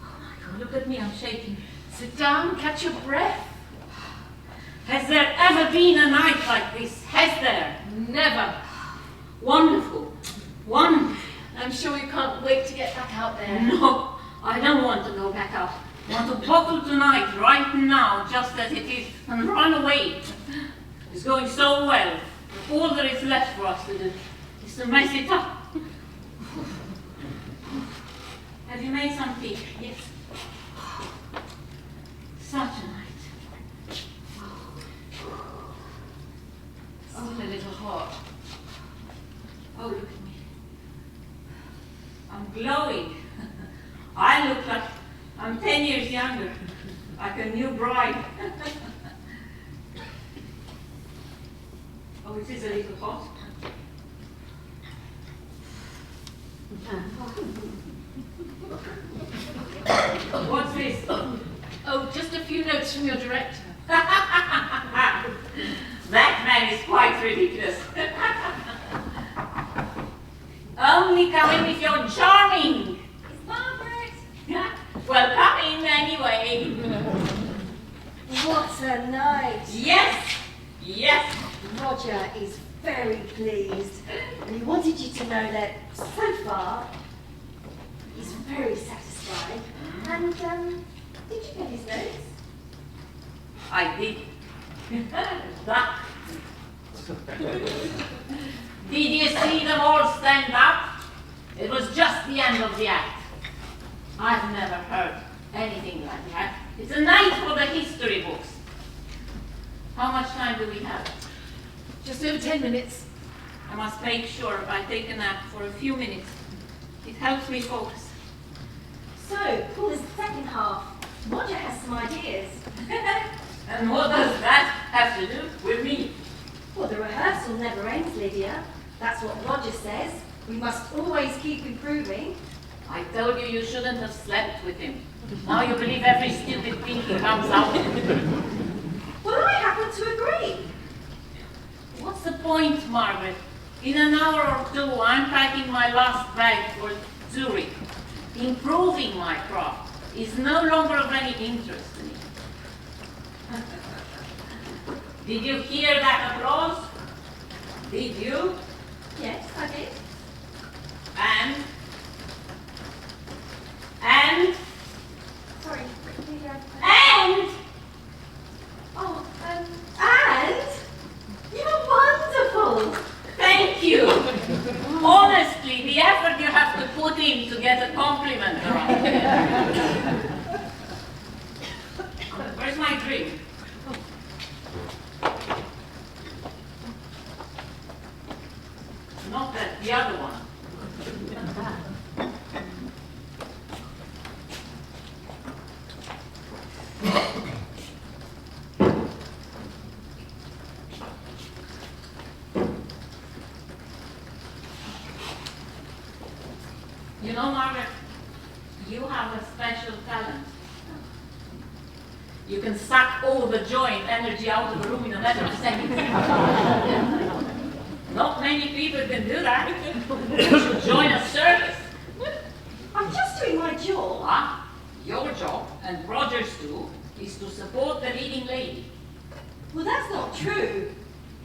Oh my God, look at me, I'm shaking. Sit down, catch your breath. Has there ever been a night like this? Has there? Never. Wonderful. Wonderful. I'm sure you can't wait to get back out there. No, I don't want to go back up. I want to bottle tonight, right now, just as it is, and run away. It's going so well. All there is left for us to do is to mess it up. Have you made some tea? Yes. Such a night. Still a little hot. Oh, look at me. I'm glowing. I look like I'm 10 years younger, like a new bride. Oh, it is a little hot. What's this? Oh, just a few notes from your director. That man is quite ridiculous. Only come in if you're charming. It's Margaret. Well, come in anyway. What a night! Yes, yes. Roger is very pleased, and he wanted you to know that so far he's very satisfied. And did you get his notes? I did. That. Did you see them all stand up? It was just the end of the act. I've never heard anything like that. It's a night for the history books. How much time do we have? Just over 10 minutes. I must make sure I take a nap for a few minutes. It helps me focus. So, for the second half, Roger has some ideas. And what does that have to do with me? Well, the rehearsal never ends, Lydia. That's what Roger says. We must always keep improving. I told you you shouldn't have slept with him. Now you believe every stupid thing he comes out with. Well, I happen to agree. What's the point, Margaret? In an hour or two, I'm packing my last bag for Zurich. Improving my craft is no longer of any interest to me. Did you hear that applause? Did you? Yes, I did. And? Sorry, Lydia. And? Oh, and? You're wonderful. Thank you. Honestly, the effort you have to put in to get a compliment around here. Where's my drink? Not that, the other one. You know, Margaret, you have a special talent. You can suck all the joy and energy out of a room in a matter of seconds. Not many people can do that. You should join a circus. I'm just doing my job. Ah, your job, and Roger's too, is to support the leading lady. Well, that's not true.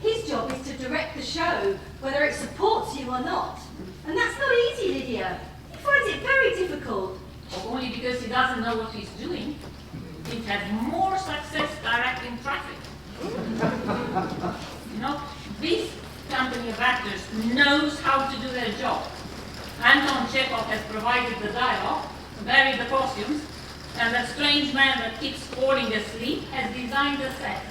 His job is to direct the show, whether it supports you or not. And that's not easy, Lydia. He finds it very difficult. Only because he doesn't know what he's doing. He'd have more success directing traffic. You know, this company of actors knows how to do their job. Anton Chekhov has provided the dialogue, varied the costumes, and that strange man that keeps falling asleep has designed the set.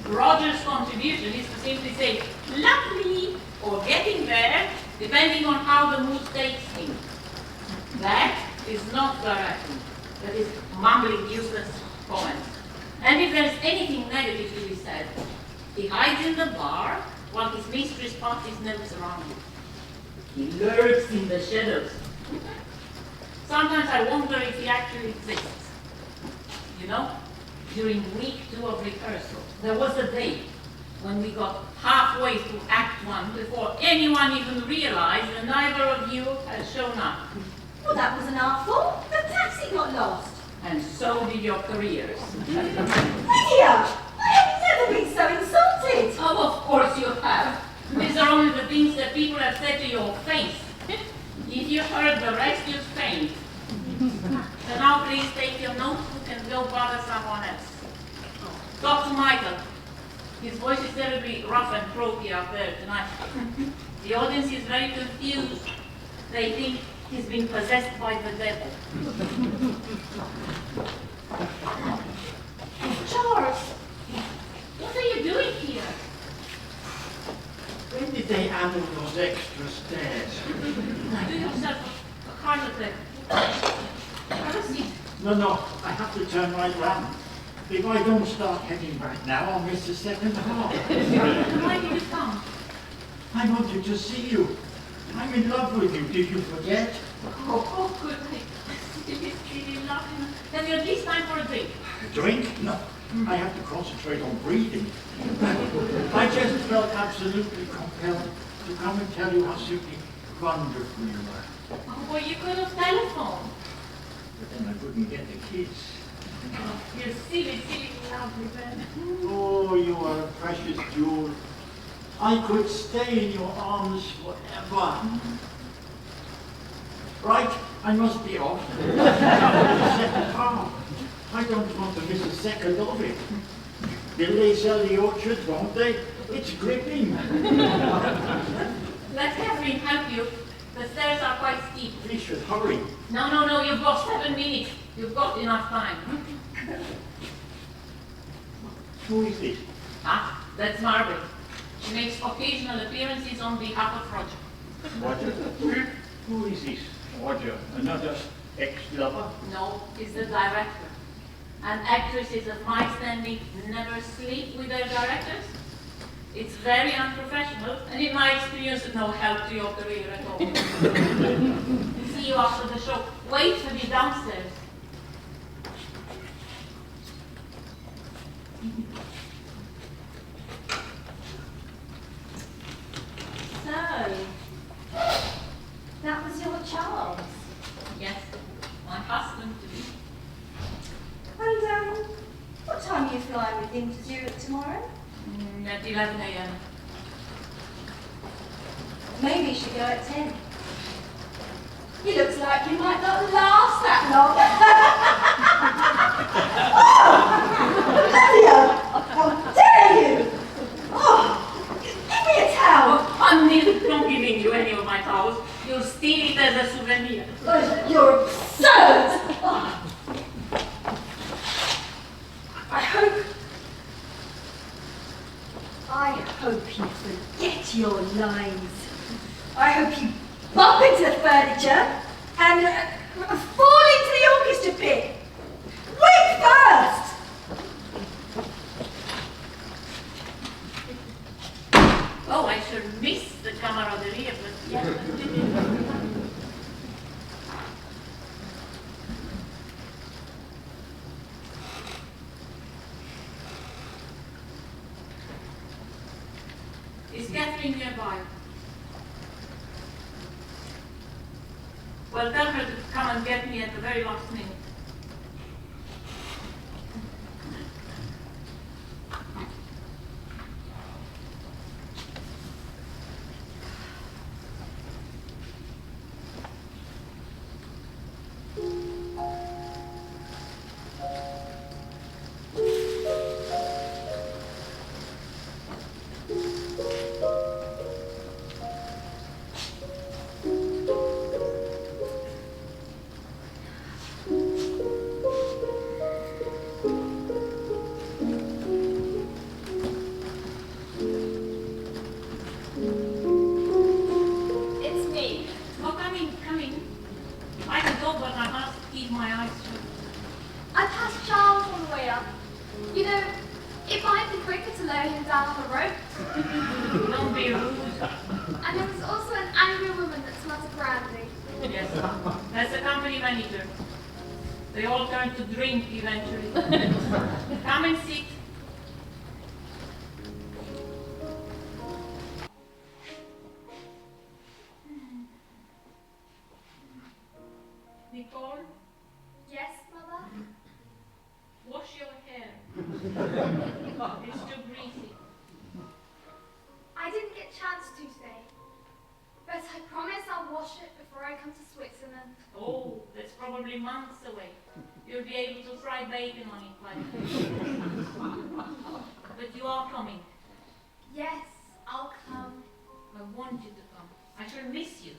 Roger's contribution is to simply say, lovely, or getting there, depending on how the mood takes him. That is not directing. That is mumbling useless comments. And if there's anything negative to be said, he hides in the bar while his mistress passes notes around him. He lurks in the shadows. Sometimes I wonder if he actually exists. You know, during week 2 of rehearsal, there was a day when we got halfway through Act 1 before anyone even realized that neither of you had shown up. Well, that wasn't our fault. The taxi got lost. And so did your careers. Lydia! I have never been so insulted. Oh, of course you have. These are only the things that people have said to your face. If you heard the rest, you'd faint. So now please take your notebook and go bother someone else. Talk to Michael. His voice is terribly rough and croaky out there tonight. The audience is very confused. They think he's been possessed by the devil. Charles! What are you doing here? When did they add all those extra stairs? Do yourself a heart attack. Have a seat. No, I have to turn right round. If I don't start heading back now, I'll miss the second half. Why did you come? I wanted to see you. I'm in love with you. Did you forget? Oh, good night. It is really lovely. Have you at least time for a drink? A drink? No. I have to concentrate on breathing. I just felt absolutely compelled to come and tell you how simply wonderful you were. Oh, well, you could have telephoned. But then I couldn't get the kids. Oh, you silly, lovely man. Oh, you are a precious jewel. I could stay in your arms forever. Right, I must be off. Second half. I don't want to miss a second of it. Will they sell the orchards, won't they? It's gripping. Let Catherine help you. The stairs are quite steep. We should hurry. No, you've got 7 minutes. You've got enough time. Who is this? Ah, that's Margaret. She makes occasional appearances on behalf of Roger. Roger. Who is this? Roger. Another ex-lover? No, he's the director. And actresses of my standing never sleep with their directors. It's very unprofessional, and in my experience, no help to your career at all. See you after the show. Wait for me downstairs. So, that was your Charles. Yes, my husband to be. And what time are you flying with him to Zurich tomorrow? At 11 a.m. Maybe you should go at 10. He looks like you might not last that long. Oh! Lydia! How dare you! Oh! Give me a towel! Oh, I'm not giving you any of my towels. You'll steal it as a souvenir. Oh, you're absurd! Oh. I hope you forget your lines. I hope you bump into the furniture and fall into the orchestra pit. Wait first! Oh, I should miss the camaraderie, but yeah. Is Catherine nearby? Well, tell her to come and get me at the very last minute. They all turn to drink eventually. Come and sit. It's too greasy. I didn't get a chance to today, but I promise I'll wash it before I come to Switzerland. Oh, that's probably months away. You'll be able to fry bacon on it by then. But you are coming. Yes, I'll come. I want you to come. I shall miss you.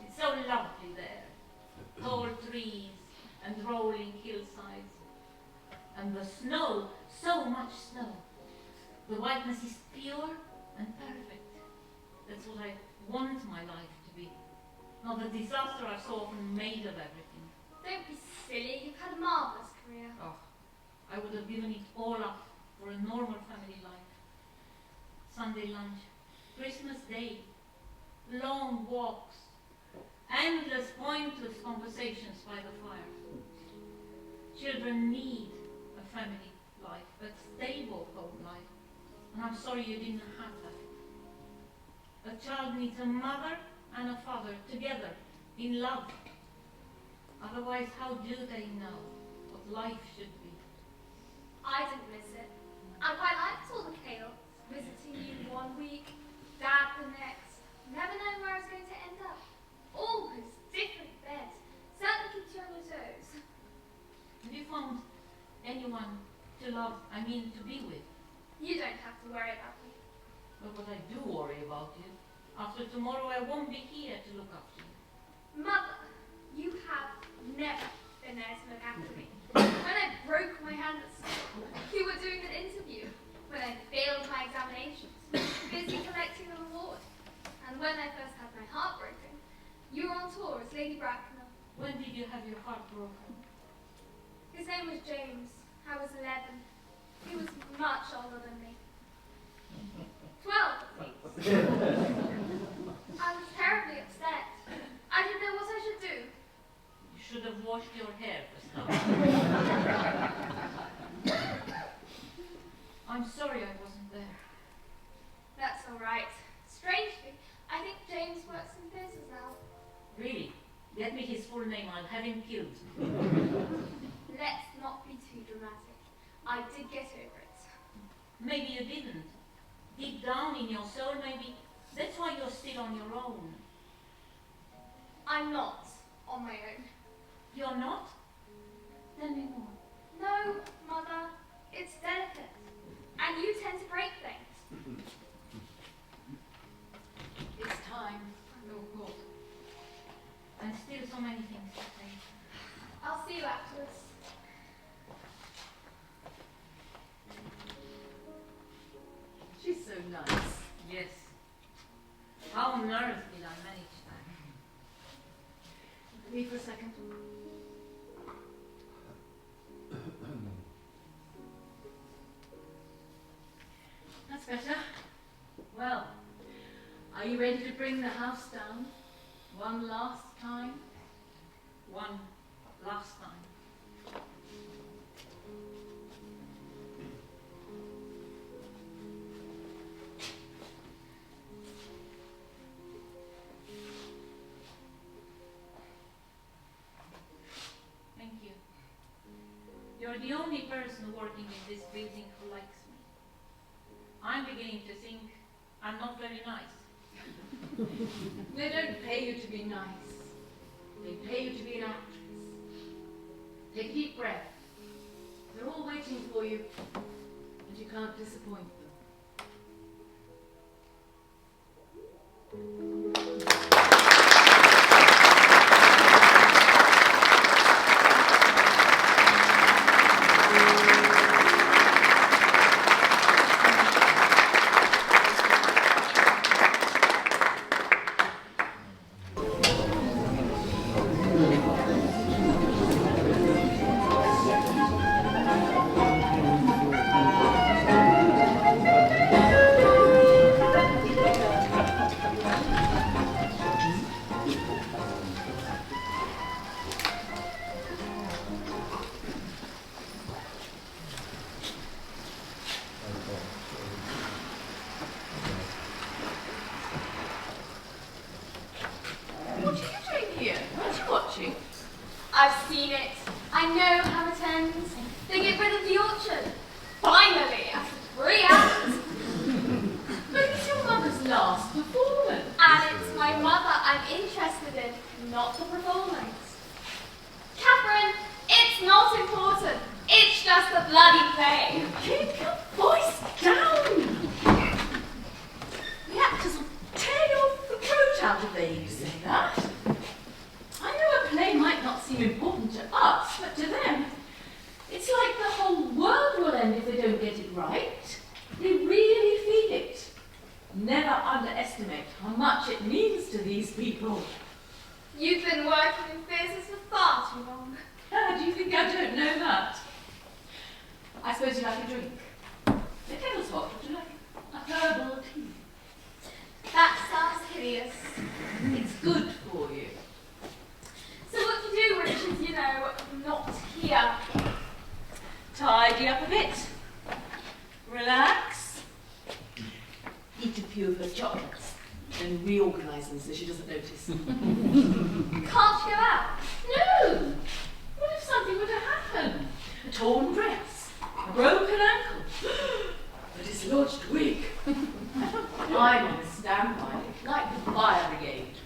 It's so lovely there. Tall trees and rolling hillsides. And the snow, so much snow. The whiteness is pure and perfect. That's what I want my life to be. Not the disaster I've so often made of everything. Don't be silly, you've had a marvellous career. Oh, I would have given it all up for a normal family life. Sunday lunch, Christmas Day, long walks, endless pointless conversations by the fire. Children need a family life, a stable home life. And I'm sorry you didn't have that. A child needs a mother and a father together, in love. Otherwise, how do they know what life should be? I didn't miss it. I quite liked all the chaos. Visiting you one week, Dad the next. Never knowing where I was going to end up. Always different beds. Certainly keeps you on your toes. Have you found anyone to love, to be with? You don't have to worry about me. But I do worry about you. After tomorrow, I won't be here to look after you. Mother, you have never been there to look after me. When I broke my hand at school, you were doing an interview. When I failed my examinations, busy collecting the reward. And when I first had my heart broken, you were on tour as Lady Bracknell. When did you have your heart broken? His name was James. I was 11. He was much older than me. 12, at least. I was terribly upset. I didn't know what I should do. You should have washed your hair for stuff. I'm sorry I wasn't there. That's all right. Strangely, I think James works in theatres now. Really? Get me his full name, I'll have him killed. Let's not be too dramatic. I did get over it. Maybe you didn't. Deep down in your soul, maybe that's why you're still on your own. I'm not on my own. You're not? Tell me more. No, Mother, it's delicate. And you tend to break things. It's time. Oh, God. And still so many things to say. I'll see you afterwards. She's so nice. Yes. How on earth did I manage that? Leave for a second. That's better. Well, are you ready to bring the house down? One last time? One last time. Thank you. You're the only person working in this building who likes me. I'm beginning to think I'm not very nice. They don't pay you to be nice. They pay you to be an actress. Take a deep breath. They're all waiting for you, and you can't disappoint them. the bloody play. Keep your voice down. The actors will tear your throat out if they say that. I know a play might not seem important to us, but to them, it's like the whole world will end if they don't get it right. They really feel it. Never underestimate how much it means to these people. You've been working in theatres for far too long. Do you think I don't know that? I suppose you like a drink. The kettle's hot. Would you like a herbal tea? That sounds hideous. It's good for you. So what do you do when she's, not here? Tidy up a bit. Relax. Eat a few of her chocolates. Then reorganise them so she doesn't notice. Can't you go out? No! What if something were to happen? A torn dress, a broken ankle, a dislodged wig. I'm on standby, like the fire brigade.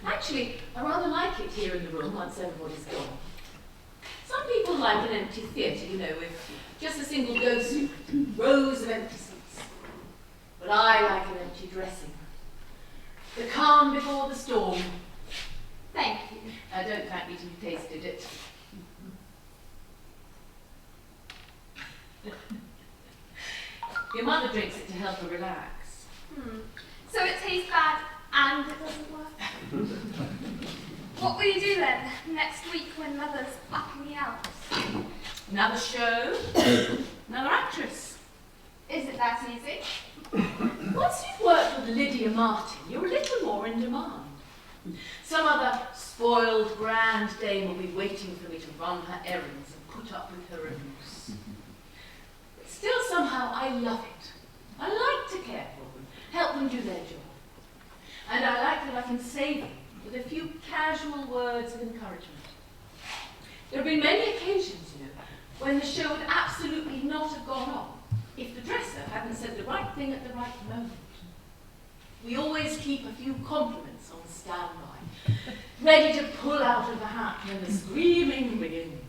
Actually, I rather like it here in the room once everybody's gone. Some people like an empty theatre, with just a single ghost suit, rows of empty seats. But I like an empty dressing room. The calm before the storm. Thank you. Don't thank me till you've tasted it. Your mother drinks it to help her relax. So it tastes bad and it doesn't work. What will you do then, next week when Mother's up in the Alps? Another show, another actress. Is it that easy? Once you've worked with Lydia Martin, you're a little more in demand. Some other spoiled grand dame will be waiting for me to run her errands and put up with her abuse. But still, somehow, I love it. I like to care for them, help them do their job. And I like that I can save them with a few casual words of encouragement. There have been many occasions, when the show would absolutely not have gone on if the dresser hadn't said the right thing at the right moment. We always keep a few compliments on standby, ready to pull out of the hat when the screaming begins.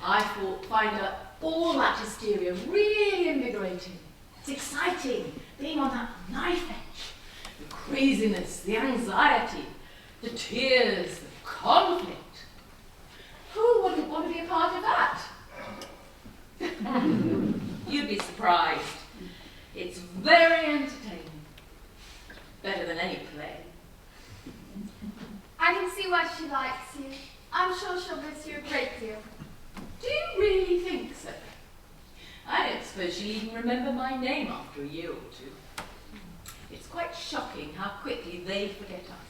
I find all that hysteria really invigorating. It's exciting, being on that knife edge. The craziness, the anxiety, the tears, the conflict. Who wouldn't want to be a part of that? You'd be surprised. It's very entertaining. Better than any play. I can see why she likes you. I'm sure she'll miss you a great deal. Do you really think so? I don't suppose she'll even remember my name after a year or two. It's quite shocking how quickly they forget us.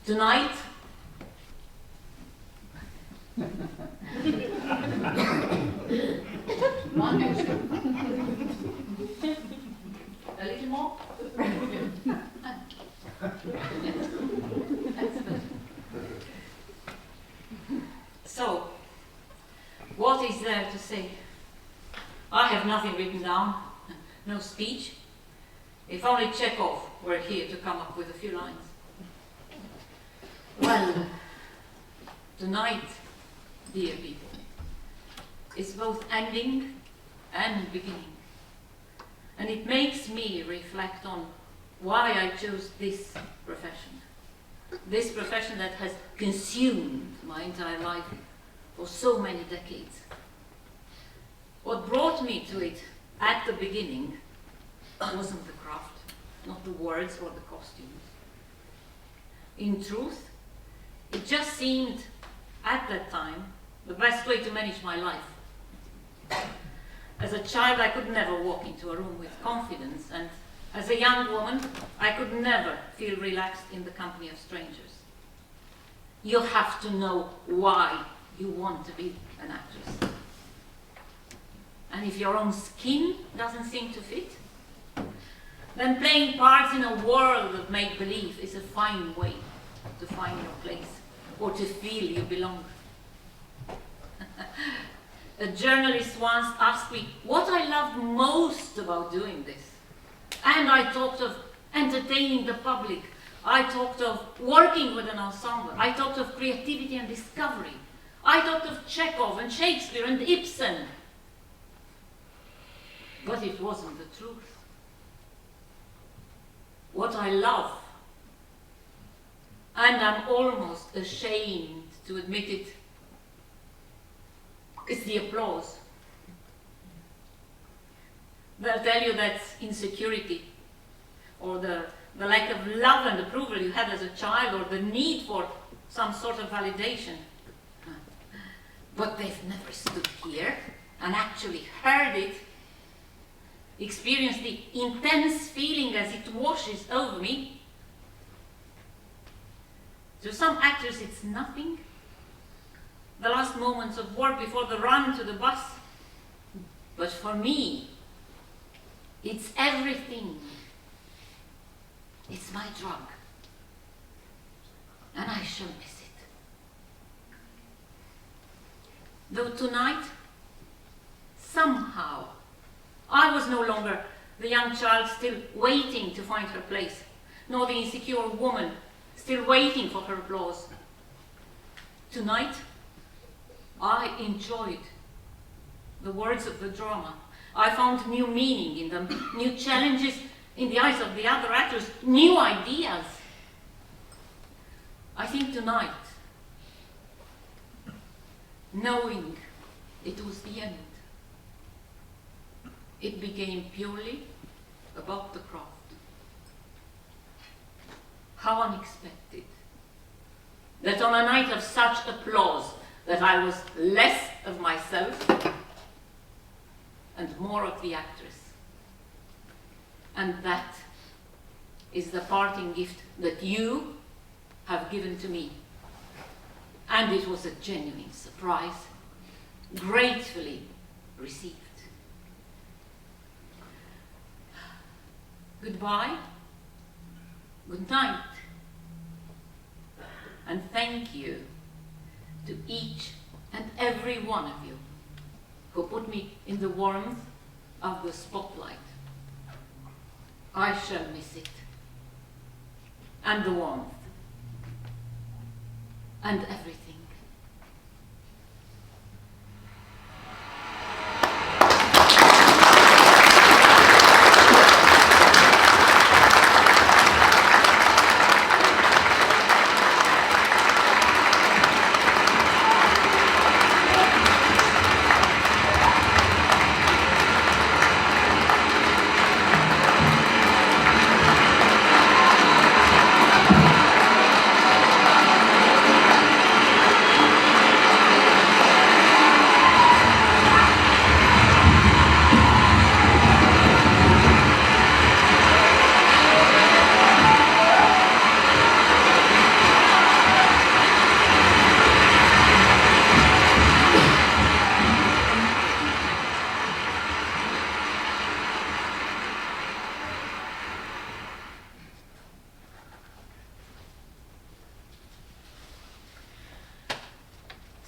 Tonight, one more. A little more. So, what is there to say? I have nothing written down, no speech. If only Chekhov were here to come up with a few lines. Well, tonight, dear people, is both ending and beginning. And it makes me reflect on why I chose this profession. this profession that has consumed my entire life for so many decades. What brought me to it at the beginning wasn't the craft, not the words or the costumes. In truth, it just seemed at that time the best way to manage my life. As a child, I could never walk into a room with confidence, and as a young woman, I could never feel relaxed in the company of strangers. You have to know why you want to be an actress. And if your own skin doesn't seem to fit, then playing parts in a world of make-believe is a fine way to find your place or to feel you belong. A journalist once asked me what I loved most about doing this. And I talked of entertaining the public. I talked of working with an ensemble. I talked of creativity and discovery. I talked of Chekhov and Shakespeare and Ibsen. But it wasn't the truth. What I love, and I'm almost ashamed to admit it, is the applause. They'll tell you that insecurity, or the lack of love and approval you had as a child, or the need for some sort of validation. But they've never stood here and actually heard it, experienced the intense feeling as it washes over me. To some actors it's nothing. The last moments of work before the run to the bus. But for me, it's everything. It's my drug. And I shall miss it. Though tonight, somehow, I was no longer the young child still waiting to find her place, nor the insecure woman still waiting for her applause. Tonight, I enjoyed the words of the drama. I found new meaning in them, new challenges in the eyes of the other actors, new ideas. I think tonight, knowing it was the end, it became purely about the craft. How unexpected that on a night of such applause that I was less of myself and more of the actress. And that is the parting gift that you have given to me. And it was a genuine surprise, gratefully received. Goodbye, good night, and thank you to each and every one of you who put me in the warmth of the spotlight. I shall miss it, and the warmth, and everything.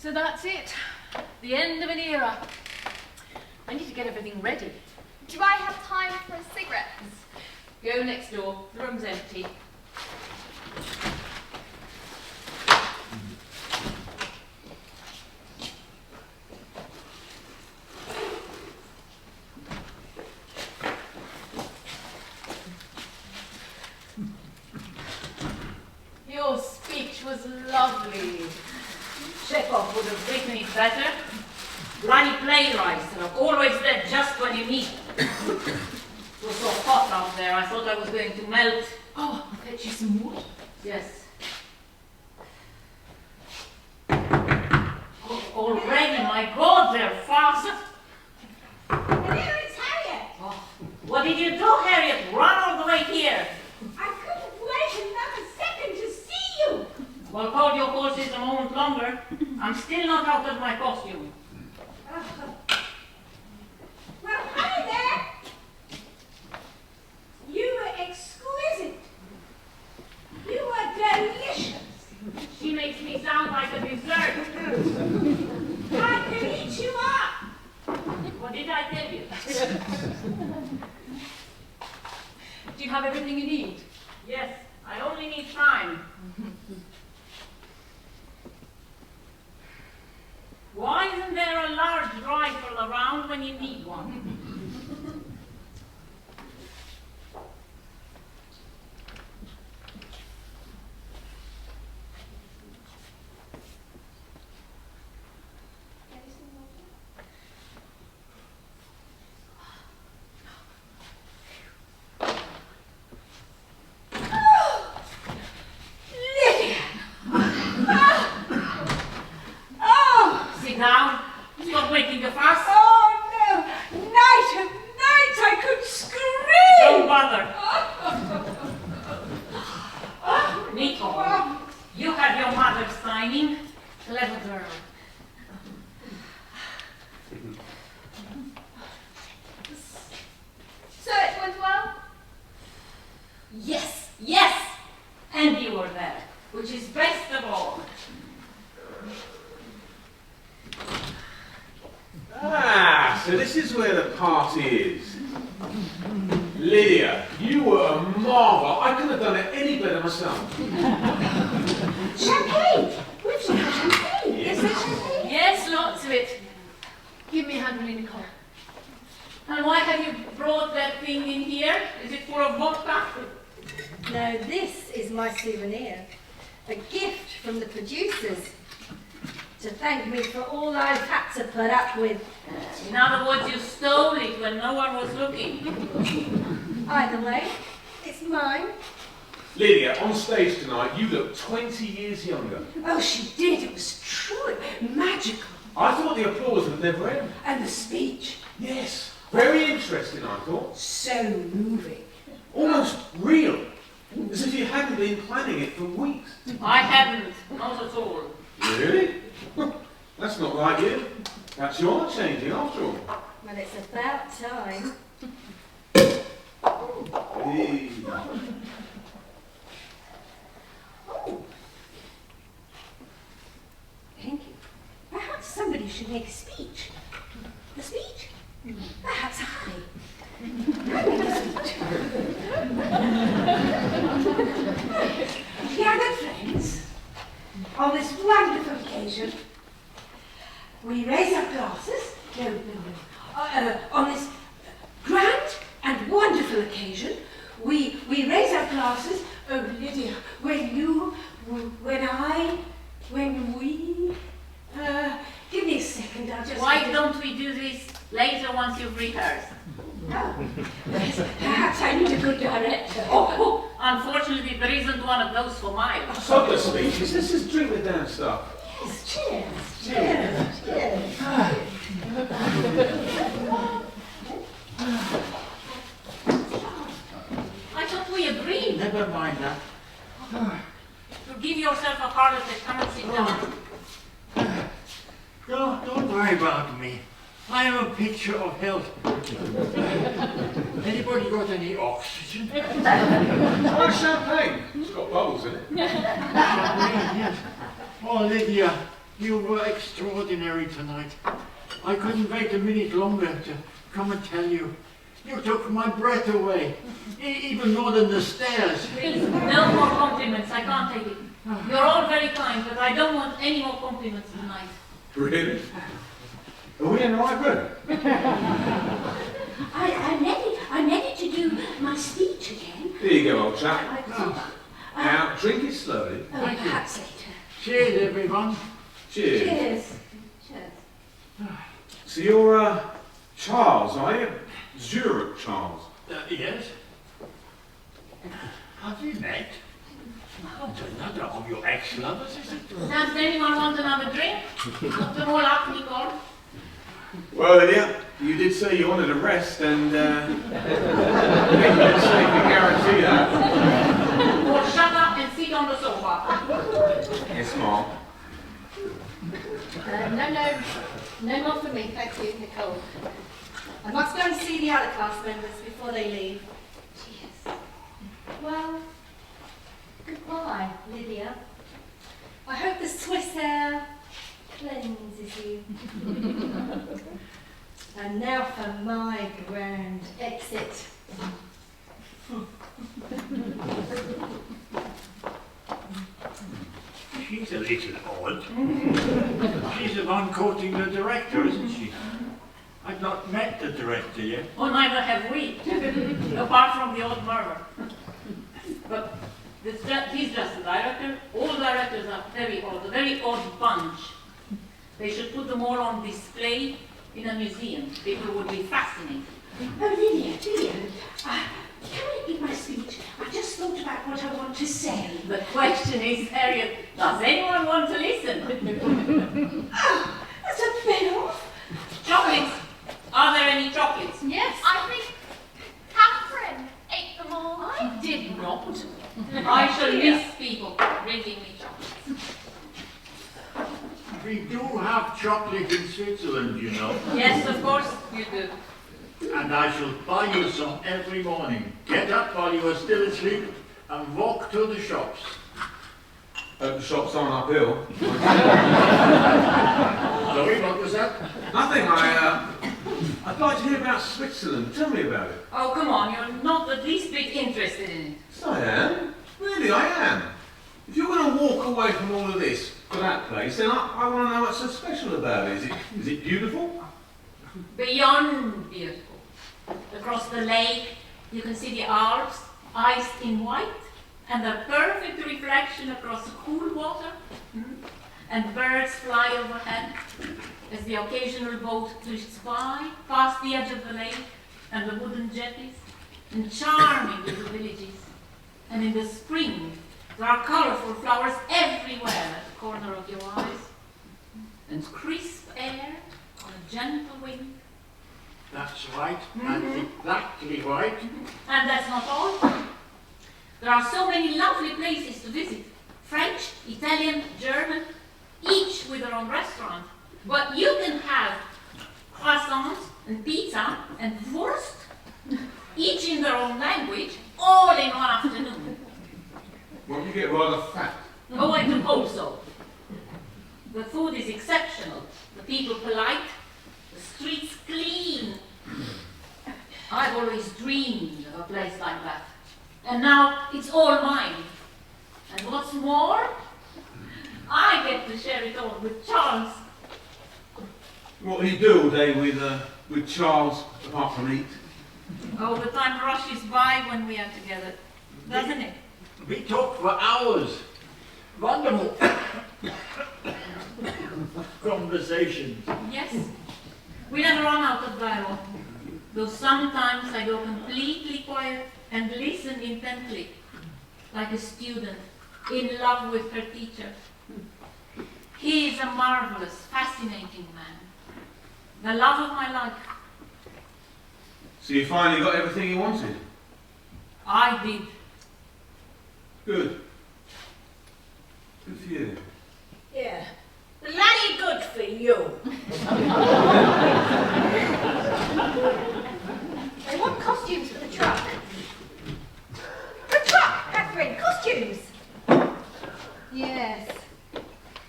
So that's it. The end of an era. I need to get everything ready. Do I have time for a cigarette? Go next door. The room's empty. Yours. which was lovely. Chekhov would have written it better. Bloody playwrights are always there just when you need them. It was so hot out there, I thought I was going to melt. Oh, I'll fetch you some water. Yes. Already, my God, they're fast. And here it's Harriet. Oh, what did you do, Harriet? Run all the way here. I couldn't wait another second to see you. Well, hold your horses a moment longer. I'm still not out of my costume. Well, hi there. You were exquisite. You were delicious. She makes me sound like a dessert. I can eat you up. What did I tell you? Do you have everything you need? Yes, I only need time. Why isn't there a large rifle around when you need one? Sit down. Stop making a fuss. Oh no! Night of nights I could scream! Don't bother. Nico, you had your mother's signing. Clever girl. So it went well? Yes, yes. And you were there, which is best of all. Ah, so this is where the party is. Lydia, you were a marvel. I couldn't have done it any better myself. Champagne! We've some champagne. Is there champagne? Yes, lots of it. Give me a hand, really, Nicole. And why have you brought that thing in here? Is it full of vodka? No, this is my souvenir. A gift from the producers. To thank me for all I've had to put up with. In other words, you stole it when no one was looking. Either way, it's mine. Lydia, on stage tonight, you look 20 years younger. Oh, she did. It was true. Magical. I thought the applause would never end. And the speech. Yes, very interesting, I thought. So moving. Almost real. As if you hadn't been planning it for weeks. I haven't, not at all. Really? That's not like you. That's your changing after all. Well, it's about time. Hey. Thank you. Perhaps somebody should make a speech. A speech? Perhaps I. Gathered friends, on this wonderful occasion, we raise our glasses. On this grand and wonderful occasion, we raise our glasses. Oh, Lydia, when we, give me a second, I'll just... Why don't we do this later once you've rehearsed? Oh, yes, perhaps I need a good director. Oh, unfortunately, there isn't one of those for mine. Stop the speeches. Let's just drink the damn stuff. Yes, cheers. Cheers. I thought we agreed. Never mind that. To give yourself a heart attack, come and sit down. Don't worry about me. I am a picture of health. Anybody got any oxygen? Oh, champagne. It's got bubbles in it. Yes. Oh, Lydia, you were extraordinary tonight. I couldn't wait a minute longer to come and tell you. You took my breath away, even more than the stairs. Please, no more compliments. I can't take it. You're all very kind, but I don't want any more compliments tonight. Really? Are we in the right room? I'm ready to do my speech again. Here you go, old chap. Now, drink it slowly. Oh, Thank you. perhaps later. Cheers, everyone. Cheers. Cheers. Cheers. So you're, Charles, are you? Zurich Charles. Yes? Have you met? Not another of your ex-lovers, is it? Does anyone want another drink? Put them all up, Nicole. Well, Lydia, you did say you wanted a rest, and I think you can safely guarantee that. Or shut up and sit on the sofa. Yes, Mom. No more for me, thank you, Nicole. I must go and see the other class members before they leave. Cheers. Well, goodbye, Lydia. I hope the Swiss air cleanses you. And now for my grand exit. She's a little odd. She's the one courting the director, isn't she? I've not met the director yet. Oh, neither have we, apart from the old murmur. But he's just the director. All directors are very odd, a very odd bunch. They should put them all on display in a museum. People would be fascinated. Oh, Lydia, can I give my speech? I've just thought about what I want to say. The question is, Harriet, does anyone want to listen? Oh, that's a bit off. Chocolates? Are there any chocolates? Yes, I think Catherine ate them all. I did not. I shall miss people bringing me chocolates. We do have chocolate in Switzerland, you know. Yes, of course you do. And I shall buy you some every morning. Get up while you are still asleep and walk to the shops. Hope the shops aren't uphill. Sorry, what was that? Nothing, I'd like to hear about Switzerland. Tell me about it. Oh, come on, you're not the least bit interested in it. Yes, I am. Really, I am. If you're going to walk away from all of this for that place, then I want to know what's so special about it. Is it beautiful? Beyond beautiful. Across the lake, you can see the Alps, iced in white, and the perfect reflection across the cool water. And birds fly overhead as the occasional boat drifts by, past the edge of the lake and the wooden jetties, and charming little villages. And in the spring, there are colorful flowers everywhere at the corner of your eyes, and crisp air on a gentle wind. That's right. That's exactly right. And that's not all. There are so many lovely places to visit. French, Italian, German, each with their own restaurant. But you can have croissants and pizza and wurst, each in their own language, all in one afternoon. Won't you get rather fat? Oh, I do hope so. The food is exceptional, the people polite, the streets clean. I've always dreamed of a place like that. And now it's all mine. And what's more, I get to share it all with Charles. What do you do all day with Charles, apart from eat? Oh, the time rushes by when we are together, doesn't it? We talk for hours. Wonderful conversations. Yes. We never run out of dialogue. Though sometimes I go completely quiet and listen intently, like a student in love with her teacher. He is a marvelous, fascinating man. The love of my life. So you finally got everything you wanted? I did. Good. Good for you. Yeah. Bloody good for you. They want costumes for the truck. The truck, Catherine, costumes. Yes.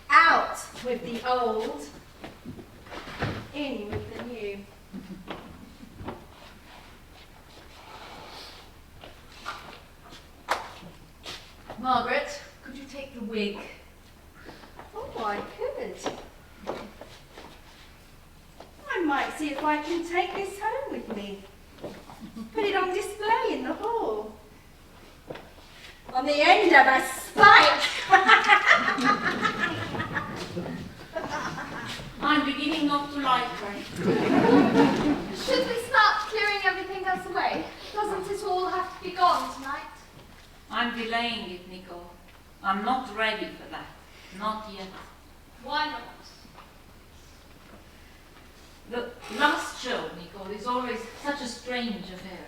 Out with the old, in with the new. Margaret, could you take the wig? Oh, I could. I might see if I can take this home with me. Put it on display in the hall. on the end of a spike. I'm beginning not to like her. Should we start clearing everything else away? Doesn't it all have to be gone tonight? I'm delaying it, Nicole. I'm not ready for that. Not yet. Why not? The last show, Nicole, is always such a strange affair.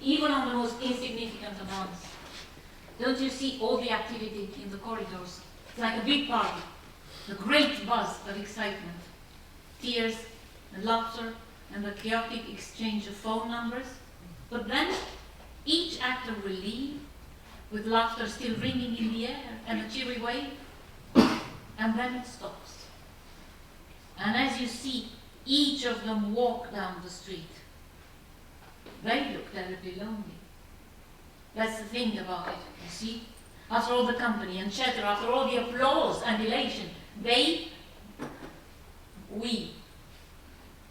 Even on the most insignificant of ones. Don't you see all the activity in the corridors? It's like a big party. The great buzz of excitement. Tears and laughter and the chaotic exchange of phone numbers. But then each actor will leave with laughter still ringing in the air and a cheery wave. And then it stops. And as you see each of them walk down the street, they look terribly lonely. That's the thing about it, you see? After all the company and chatter, after all the applause and elation, we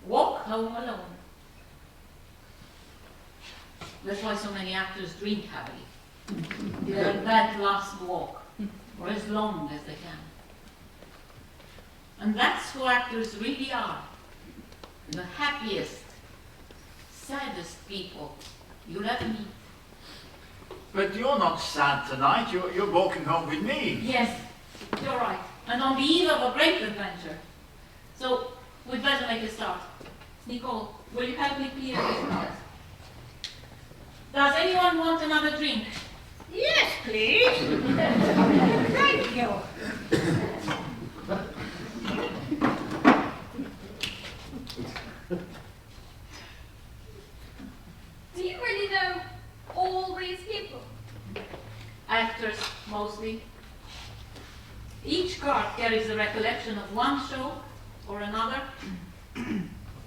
walk home alone. That's why so many actors drink heavily. That last walk, or as long as they can. And that's who actors really are. The happiest, saddest people you'll ever meet. But you're not sad tonight. You're walking home with me. Yes, you're right. And on the eve of a great adventure. So, we'd better make a start. Nicole, will you help me clear this out? Does anyone want another drink? Yes, please. Thank you. Do you really know all these people? Actors, mostly. Each card carries a recollection of one show or another.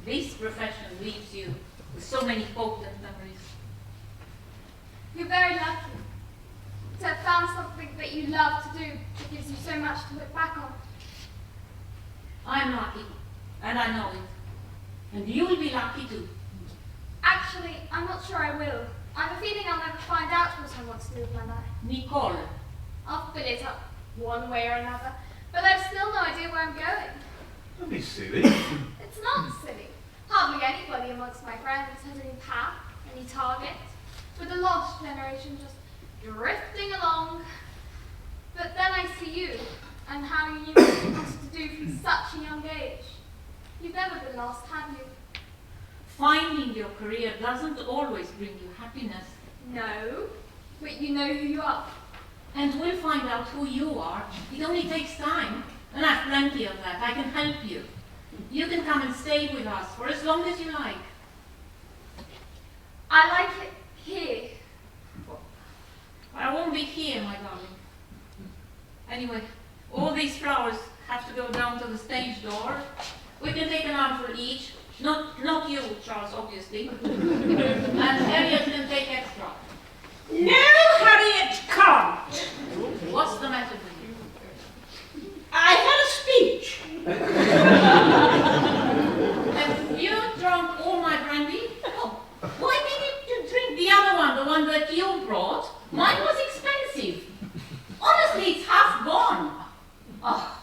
This profession leaves you with so many potent memories. You're very lucky to have found something that you love to do that gives you so much to look back on. I'm lucky, and I know it. And you'll be lucky too. Actually, I'm not sure I will. I have a feeling I'll never find out what I want to do with my life. Nicole, I'll fill it up one way or another, but I've still no idea where I'm going. Don't be silly. It's not silly. Hardly anybody amongst my friends has any path, any target, with the lost generation just drifting along. But then I see you, and how you knew what you wanted to do from such a young age. You've never been lost, have you? finding your career doesn't always bring you happiness. No, but you know who you are. And we'll find out who you are. It only takes time. And I've plenty of that. I can help you. You can come and stay with us for as long as you like. I like it here. I won't be here, my darling. Anyway, all these flowers have to go down to the stage door. We can take an armful each. Not you, Charles, obviously. And Harriet can take extra. No, Harriet can't. What's the matter with you? I had a speech. Have you drunk all my brandy? Oh, why didn't you drink the other one, the one that you brought? Mine was expensive. Honestly, it's half gone. Oh,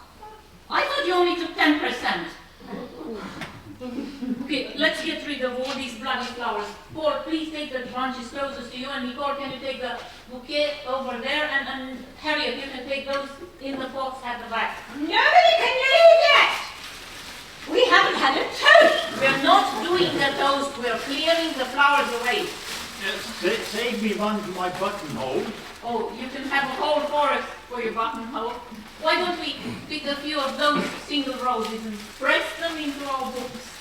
I thought you only took 10%. Okay, let's get rid of all these bloody flowers. Paul, please take the branches closest to you, and Nicole, can you take the bouquet over there, and Harriet, you can take those in the pots at the back. Nobody can leave yet. We haven't had a toast. We're not doing the toast, we're clearing the flowers away. Save me one for my buttonhole. Oh, you can have a whole forest for your buttonhole. Why don't we pick a few of those single roses and press them into our books?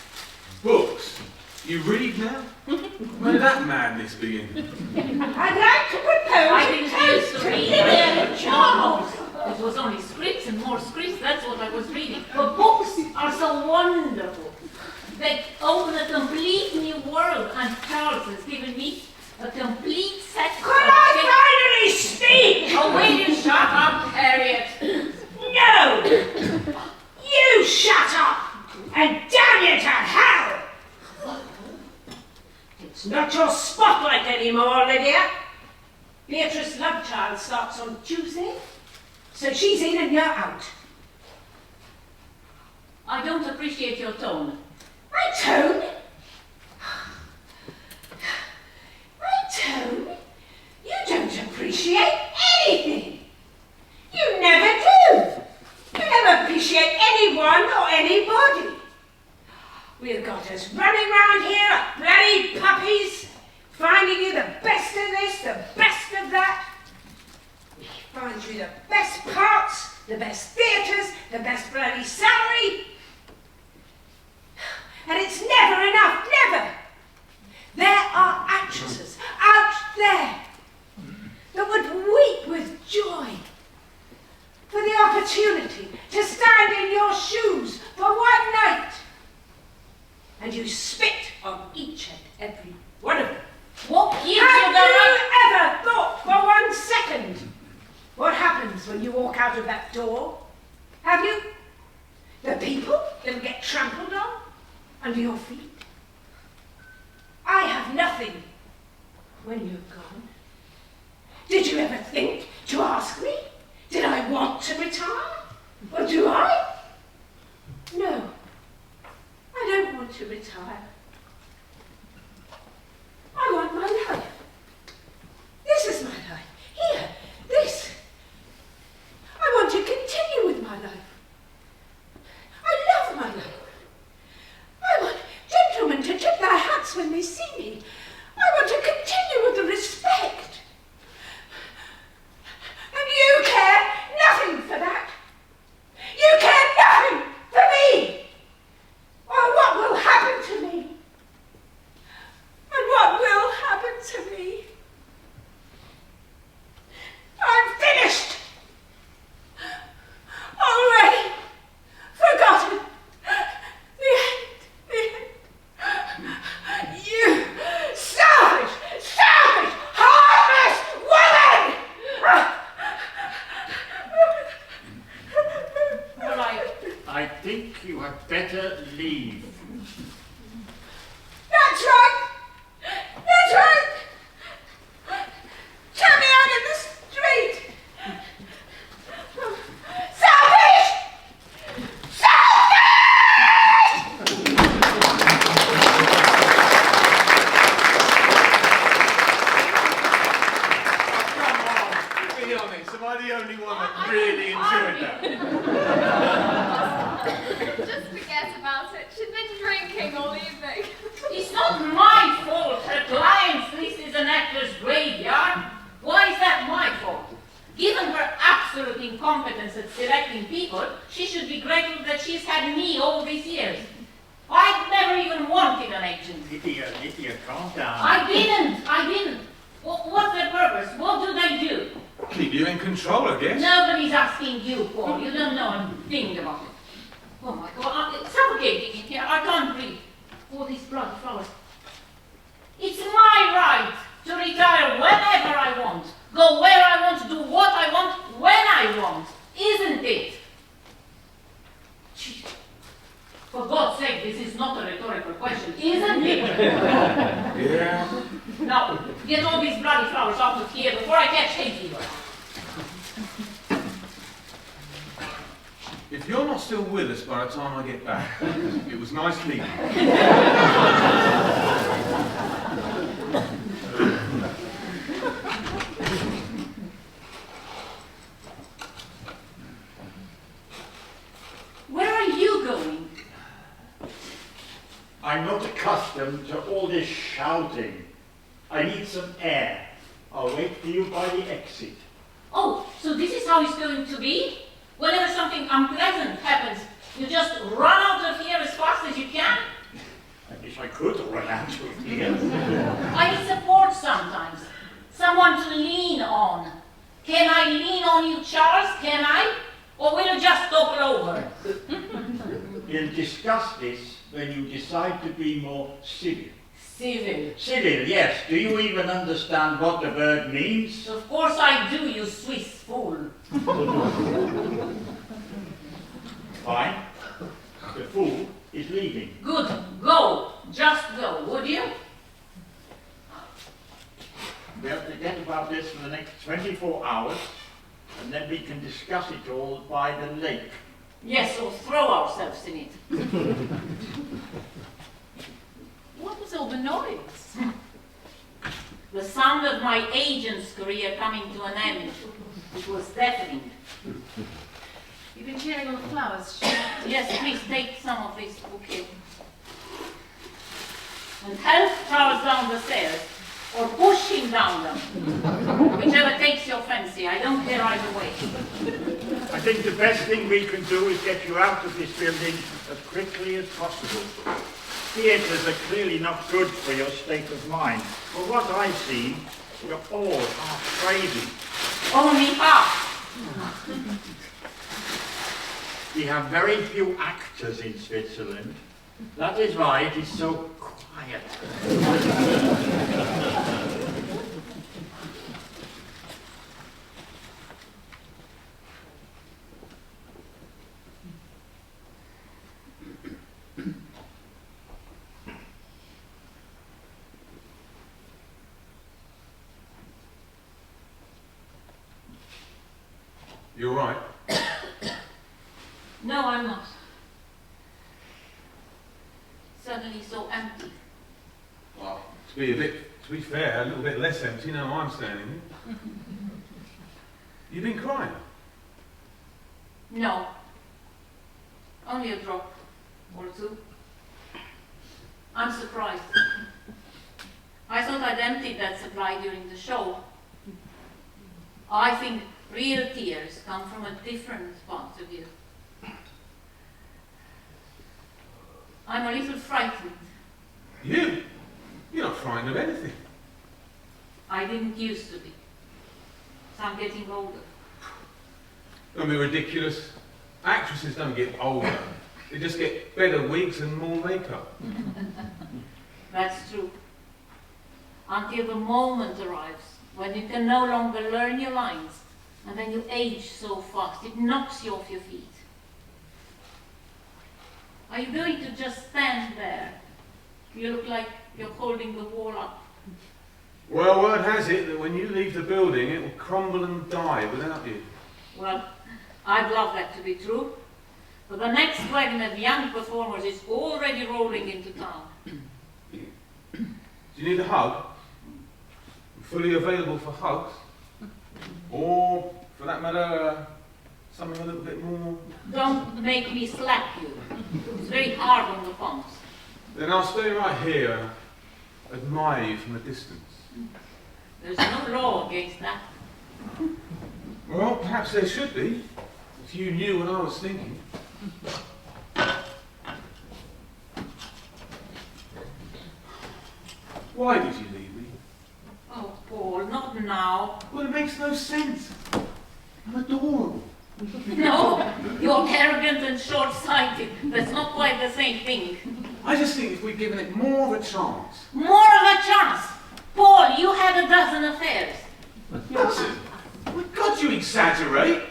Books? You read now? When did that madness begin? I'd like to propose I a didn't used toast to to read. Lydia Charles. It was only scripts and more scripts, that's what I was reading. But books are so wonderful. They open a complete new world, and Charles has given me a complete set of... Could I finally speak? Oh, will you shut up, Harriet? No! You shut up! And damn you to hell! It's not your spotlight anymore, Lydia. Beatrice Lovechild starts on Tuesday. So she's in and you're out. I don't appreciate your tone. My tone? My tone? You don't appreciate anything. You never do. You never appreciate anyone or anybody. We've got us running round here like bloody puppies, finding you the best of this, the best of that. We find you the best parts, the best theatres, the best bloody salary. And it's never enough, never. There are actresses out there that would weep with joy for the opportunity to stand in your shoes for one night. And you spit on each and every one of them. What gives you the Have right? you ever thought for 1 second what happens when you walk out of that door? Have you? The people that get trampled on under your feet? I have nothing when you're gone. Did you ever think to ask me? Did I want to retire? Or do I? No, I don't want to retire. I want my life. This is my life. Here, this. I want to continue with my life. I love my life. I want gentlemen to tip their hats when they see me. I want to continue with the respect. And you care nothing for that. You care nothing for me. Or what will happen to me. And what will happen to me. I'm finished. Already forgotten. The end. The end. You selfish, heartless woman! Well, I think you had better leave. That's right! That's right! Turn me out in the street! Selfish! Be honest, am I the only one that really enjoyed that? Just forget about it. She'd been drinking all evening. it's not my fault her client's list is an actor's graveyard. Why is that my fault? Given her absolute incompetence at selecting people, she should be grateful that she's had me all these years. I've never even wanted an agent. Lydia, calm down. I didn't. What's their purpose? What do they do? Keep you in control, I guess. Nobody's asking you, Paul. You don't know a thing about it. Oh my God, it's suffocating in here. I can't breathe. All these bloody flowers. It's my right to retire whenever I want, go where I want, do what I want, when I want. Isn't it? Jeez. For God's sake, this is not a rhetorical question, isn't it? Yeah. Now, get all these bloody flowers out of here before I catch hay fever. If you're not still with us by the time I get back, it was nice meeting you. Where are you going? I'm not accustomed to all this shouting. I need some air. I'll wait for you by the exit. Oh, so this is how it's going to be? Whenever something unpleasant happens, you just run out of here as fast as you can? I wish I could run out of here. I need support sometimes. Someone to lean on. Can I lean on you, Charles? Can I? Or will you just topple over? We'll discuss this when you decide to be more civil. Civil. Civil, yes. Do you even understand what the word means? Of course I do, you Swiss fool. Fine. The fool is leaving. Good. Go. Just go, would you? Well, then about this for the next 24 hours, and then we can discuss it all by the lake. Yes, or throw ourselves in it. What was all the noise? The sound of my agent's career coming to an end. It was deafening. You've been cheering on the flowers. Yes, please take some of this bouquet. And help Charles down the stairs, or push him down them. Whichever takes your fancy. I don't care either way. I think the best thing we can do is get you out of this building as quickly as possible. Theatres are clearly not good for your state of mind. For what I see, you're all half crazy. Only half. We have very few actors in Switzerland. That is why it is so quiet. You all right? No, I'm not. Suddenly so empty. Well, to be fair, a little bit less empty now I'm standing here. You've been crying? No. Only a drop or two. I'm surprised. I thought I'd emptied that supply during the show. I think real tears come from a different point of view. I'm a little frightened. You? You're not frightened of anything. I didn't used to be. So I'm getting older. Don't be ridiculous. Actresses don't get older. They just get better wigs and more makeup. That's true. Until the moment arrives when you can no longer learn your lines, and then you age so fast it knocks you off your feet. Are you going to just stand there? You look like you're holding the wall up. Well, word has it that when you leave the building, it will crumble and die without you. Well, I'd love that to be true. But the next wagon of young performers is already rolling into town. Do you need a hug? I'm fully available for hugs. Or, for that matter, something a little bit more. Don't make me slap you. It's very hard on the palms. Then I'll stay right here and admire you from a distance. There's no law against that. Well, perhaps there should be, if you knew what I was thinking. Why did you leave me? Oh, Paul, not now. Well, it makes no sense. I'm adorable. No, you're arrogant and short-sighted. That's not quite the same thing. I just think if we'd given it more of a chance. More of a chance. Paul, you had a dozen affairs. Dozen? My God, you exaggerate.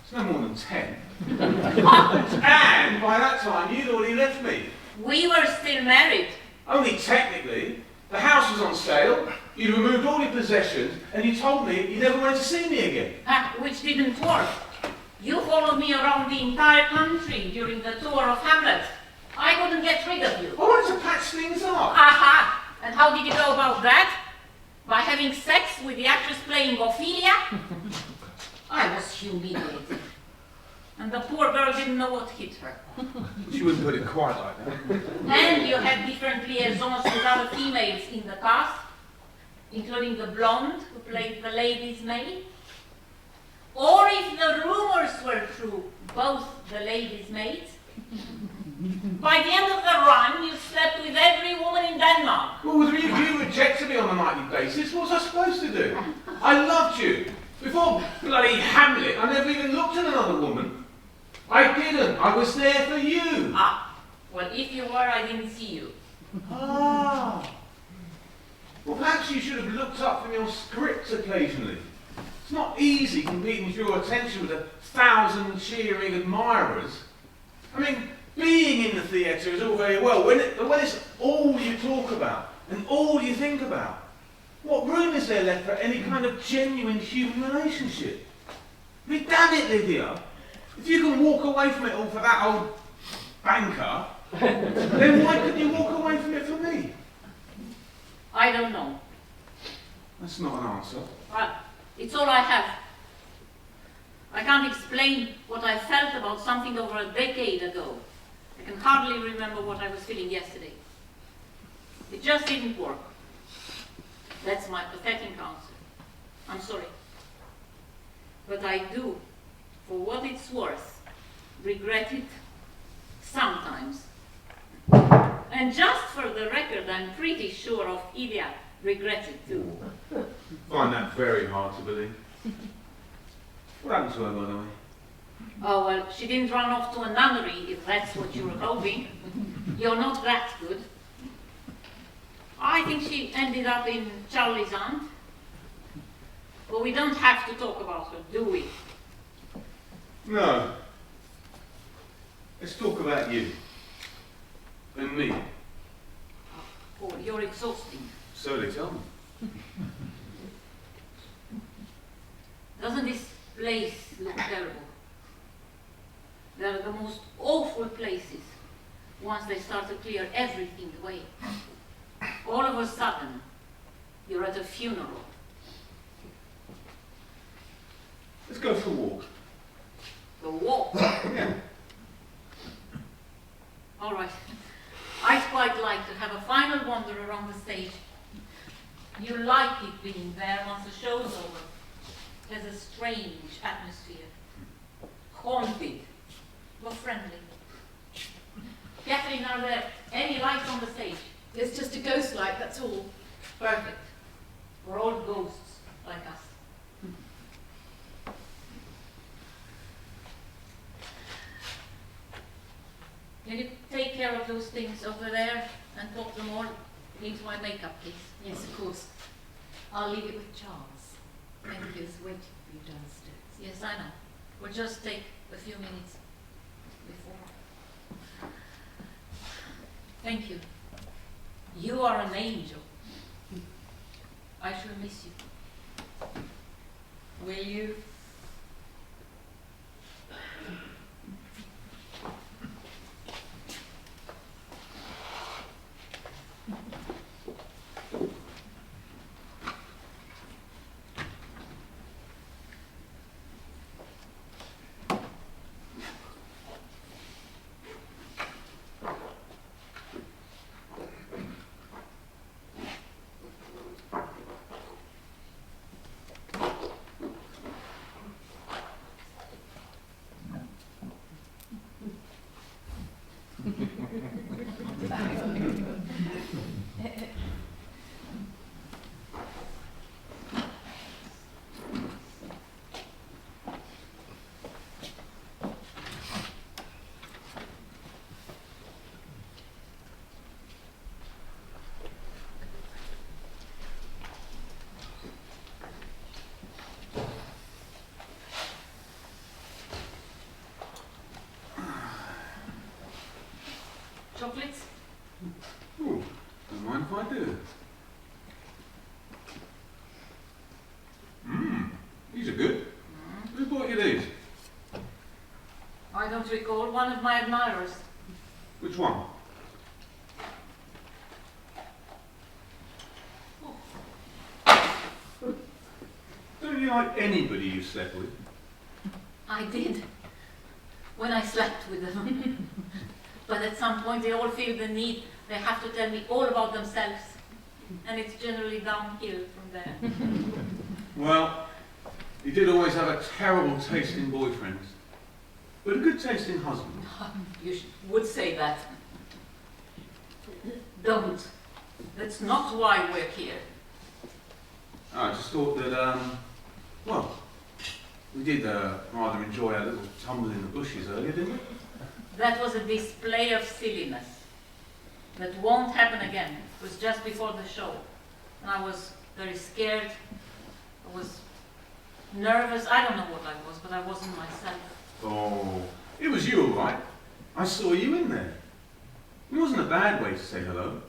It's no more than 10. And by that time, you'd already left me. We were still married. Only technically. The house was on sale, you'd removed all your possessions, and you told me you never wanted to see me again. Which didn't work. You followed me around the entire country during the tour of Hamlet. I couldn't get rid of you. I wanted to patch things up. Aha! And how did you go about that? By having sex with the actress playing Ophelia? I was humiliated. And the poor girl didn't know what hit her. She wouldn't put it quite like that. And you had different liaisons with other females in the cast, including the blonde who played the lady's maid. Or if the rumors were true, both the lady's maids. By the end of the run, you slept with every woman in Denmark. Well, you rejected me on a nightly basis. What was I supposed to do? I loved you. Before bloody Hamlet, I never even looked at another woman. I didn't. I was there for you. Ah, well, if you were, I didn't see you. Ah. Well, perhaps you should have looked up from your scripts occasionally. It's not easy competing for your attention with 1,000 cheering admirers. I mean, being in the theatre is all very well, but when it's all you talk about and all you think about, What room is there left for any kind of genuine human relationship? I mean, damn it, Lydia. If you can walk away from it all for that old banker, then why couldn't you walk away from it for me? I don't know. That's not an answer. It's all I have. I can't explain what I felt about something over a decade ago. I can hardly remember what I was feeling yesterday. It just didn't work. That's my pathetic answer. I'm sorry. But I do, for what it's worth, regret it sometimes. And just for the record, I'm pretty sure of Ilya regrets it too. Find that very hard to believe. What happened to her, by the way? Oh, well, she didn't run off to a nunnery, if that's what you were hoping. You're not that good. I think she ended up in Charlie's aunt. But we don't have to talk about her, do we? No. Let's talk about you. And me. Oh, you're exhausting. So they tell me. Doesn't this place look terrible? They're the most awful places once they start to clear everything away. All of a sudden, you're at a funeral. Let's go for a walk. The walk. Yeah. All right. I'd quite like to have a final wander around the stage. You like it being there once the show's over. There's a strange atmosphere. Haunted, but friendly. Catherine, are there any lights on the stage? There's just a ghost light, that's all. Perfect. We're all ghosts, like us. Can you take care of those things over there and pop them all into my makeup, please? Yes, of course. I'll leave it with Charles. Edgar's waiting for you downstairs. Yes, I know. We'll just take a few minutes before. Thank you. You are an angel. I shall miss you. Will you? Chocolates? Ooh, don't mind if I do. These are good. Who bought you these? I don't recall. One of my admirers. Which one? Don't you like anybody you slept with? I did. When I slept with them. But at some point they all feel the need. They have to tell me all about themselves. And it's generally downhill from there. Well, you did always have a terrible tasting boyfriend, but a good tasting husband. You would say that. Don't. That's not why we're here. I just thought that, well, we did rather enjoy our little tumble in the bushes earlier, didn't we? That was a display of silliness. That won't happen again. It was just before the show. And I was very scared. I was nervous. I don't know what I was, but I wasn't myself. Oh, it was you, all right. I saw you in there. It wasn't a bad way to say hello.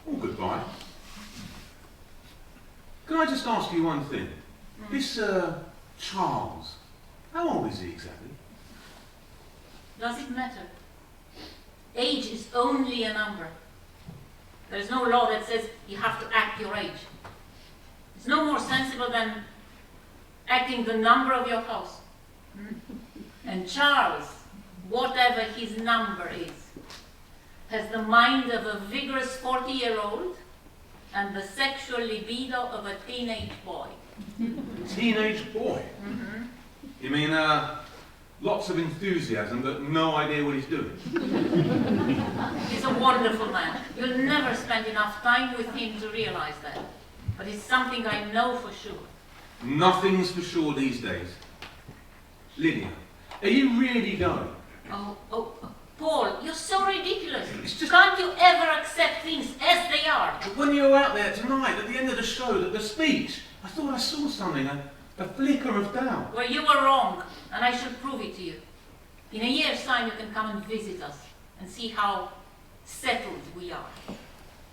Or goodbye. Can I just ask you one thing? This, Charles, how old is he exactly? Does it matter? Age is only a number. There is no law that says you have to act your age. It's no more sensible than acting the number of your house. And Charles, whatever his number is, has the mind of a vigorous 40-year-old and the sexual libido of a teenage boy. Teenage boy? You mean, lots of enthusiasm, but no idea what he's doing? He's a wonderful man. You'll never spend enough time with him to realize that. But it's something I know for sure. Nothing's for sure these days. Lydia, are you really going? Paul, you're so ridiculous. It's just- Can't you ever accept things as they are? But when you were out there tonight, at the end of the show, the speech, I thought I saw something, a flicker of doubt. Well, you were wrong, and I shall prove it to you. In a year's time, you can come and visit us and see how settled we are,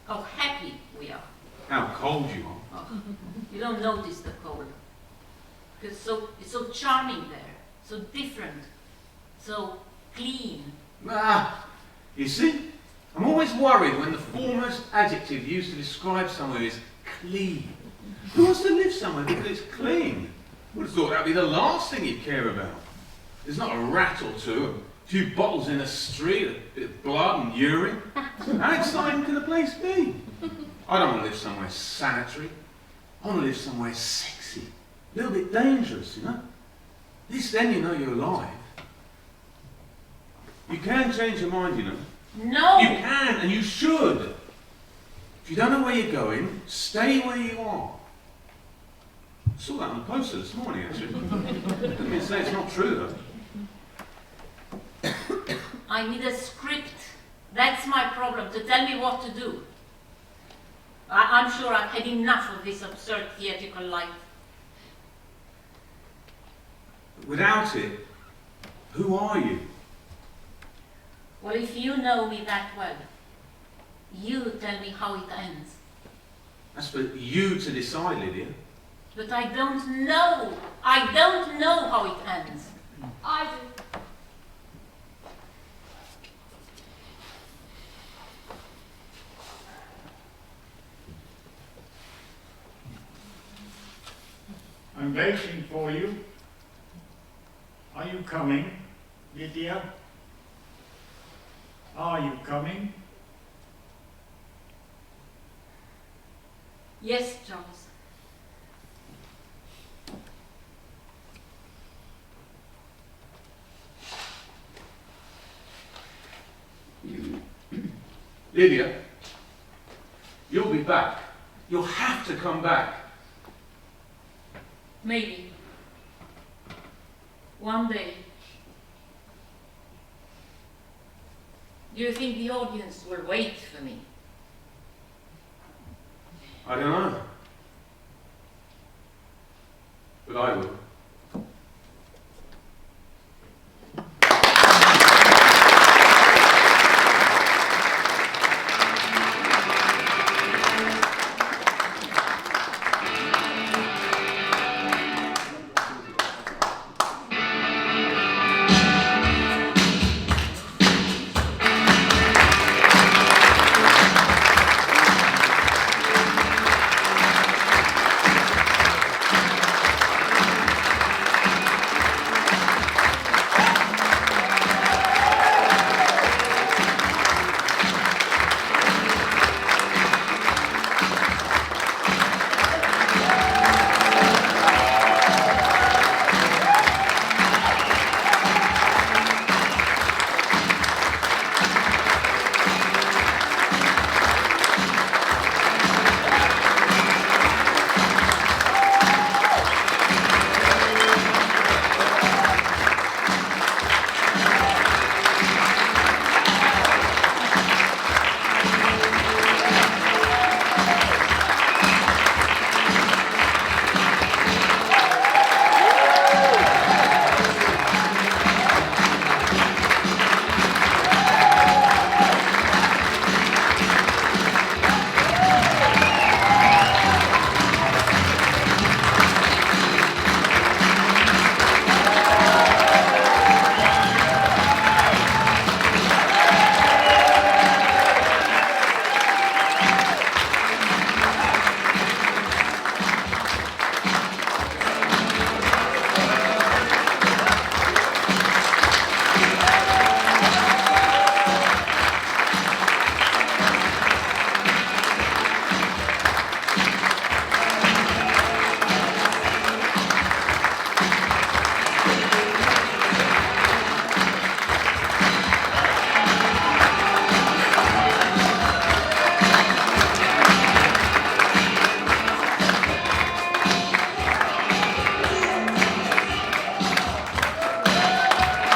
how happy we are. How cold you are. Oh, you don't notice the cold. Because it's so charming there, so different, so clean. Ah, you see, I'm always worried when the foremost adjective used to describe somewhere is clean. Who wants to live somewhere because it's clean? I would have thought that'd be the last thing you'd care about. There's not a rat or two, a few bottles in the street, a bit of blood and urine. How exciting can the place be? I don't want to live somewhere sanitary. I want to live somewhere sexy, a little bit dangerous, you know? At least then you know you're alive. You can change your mind, you know. No! You can, and you should. If you don't know where you're going, stay where you are. I saw that on the poster this morning, actually. Didn't mean to say it's not true, though. I need a script. That's my problem, to tell me what to do. I'm sure I've had enough of this absurd theatrical life. Without it, who are you? Well, if you know me that well, you tell me how it ends. That's for you to decide, Lydia. But I don't know. I don't know how it ends. I do. I'm waiting for you. Are you coming, Lydia? Are you coming? Yes, Charles. Lydia, you'll be back. You'll have to come back. Maybe. One day. Do you think the audience will wait for me? I don't know. But I will.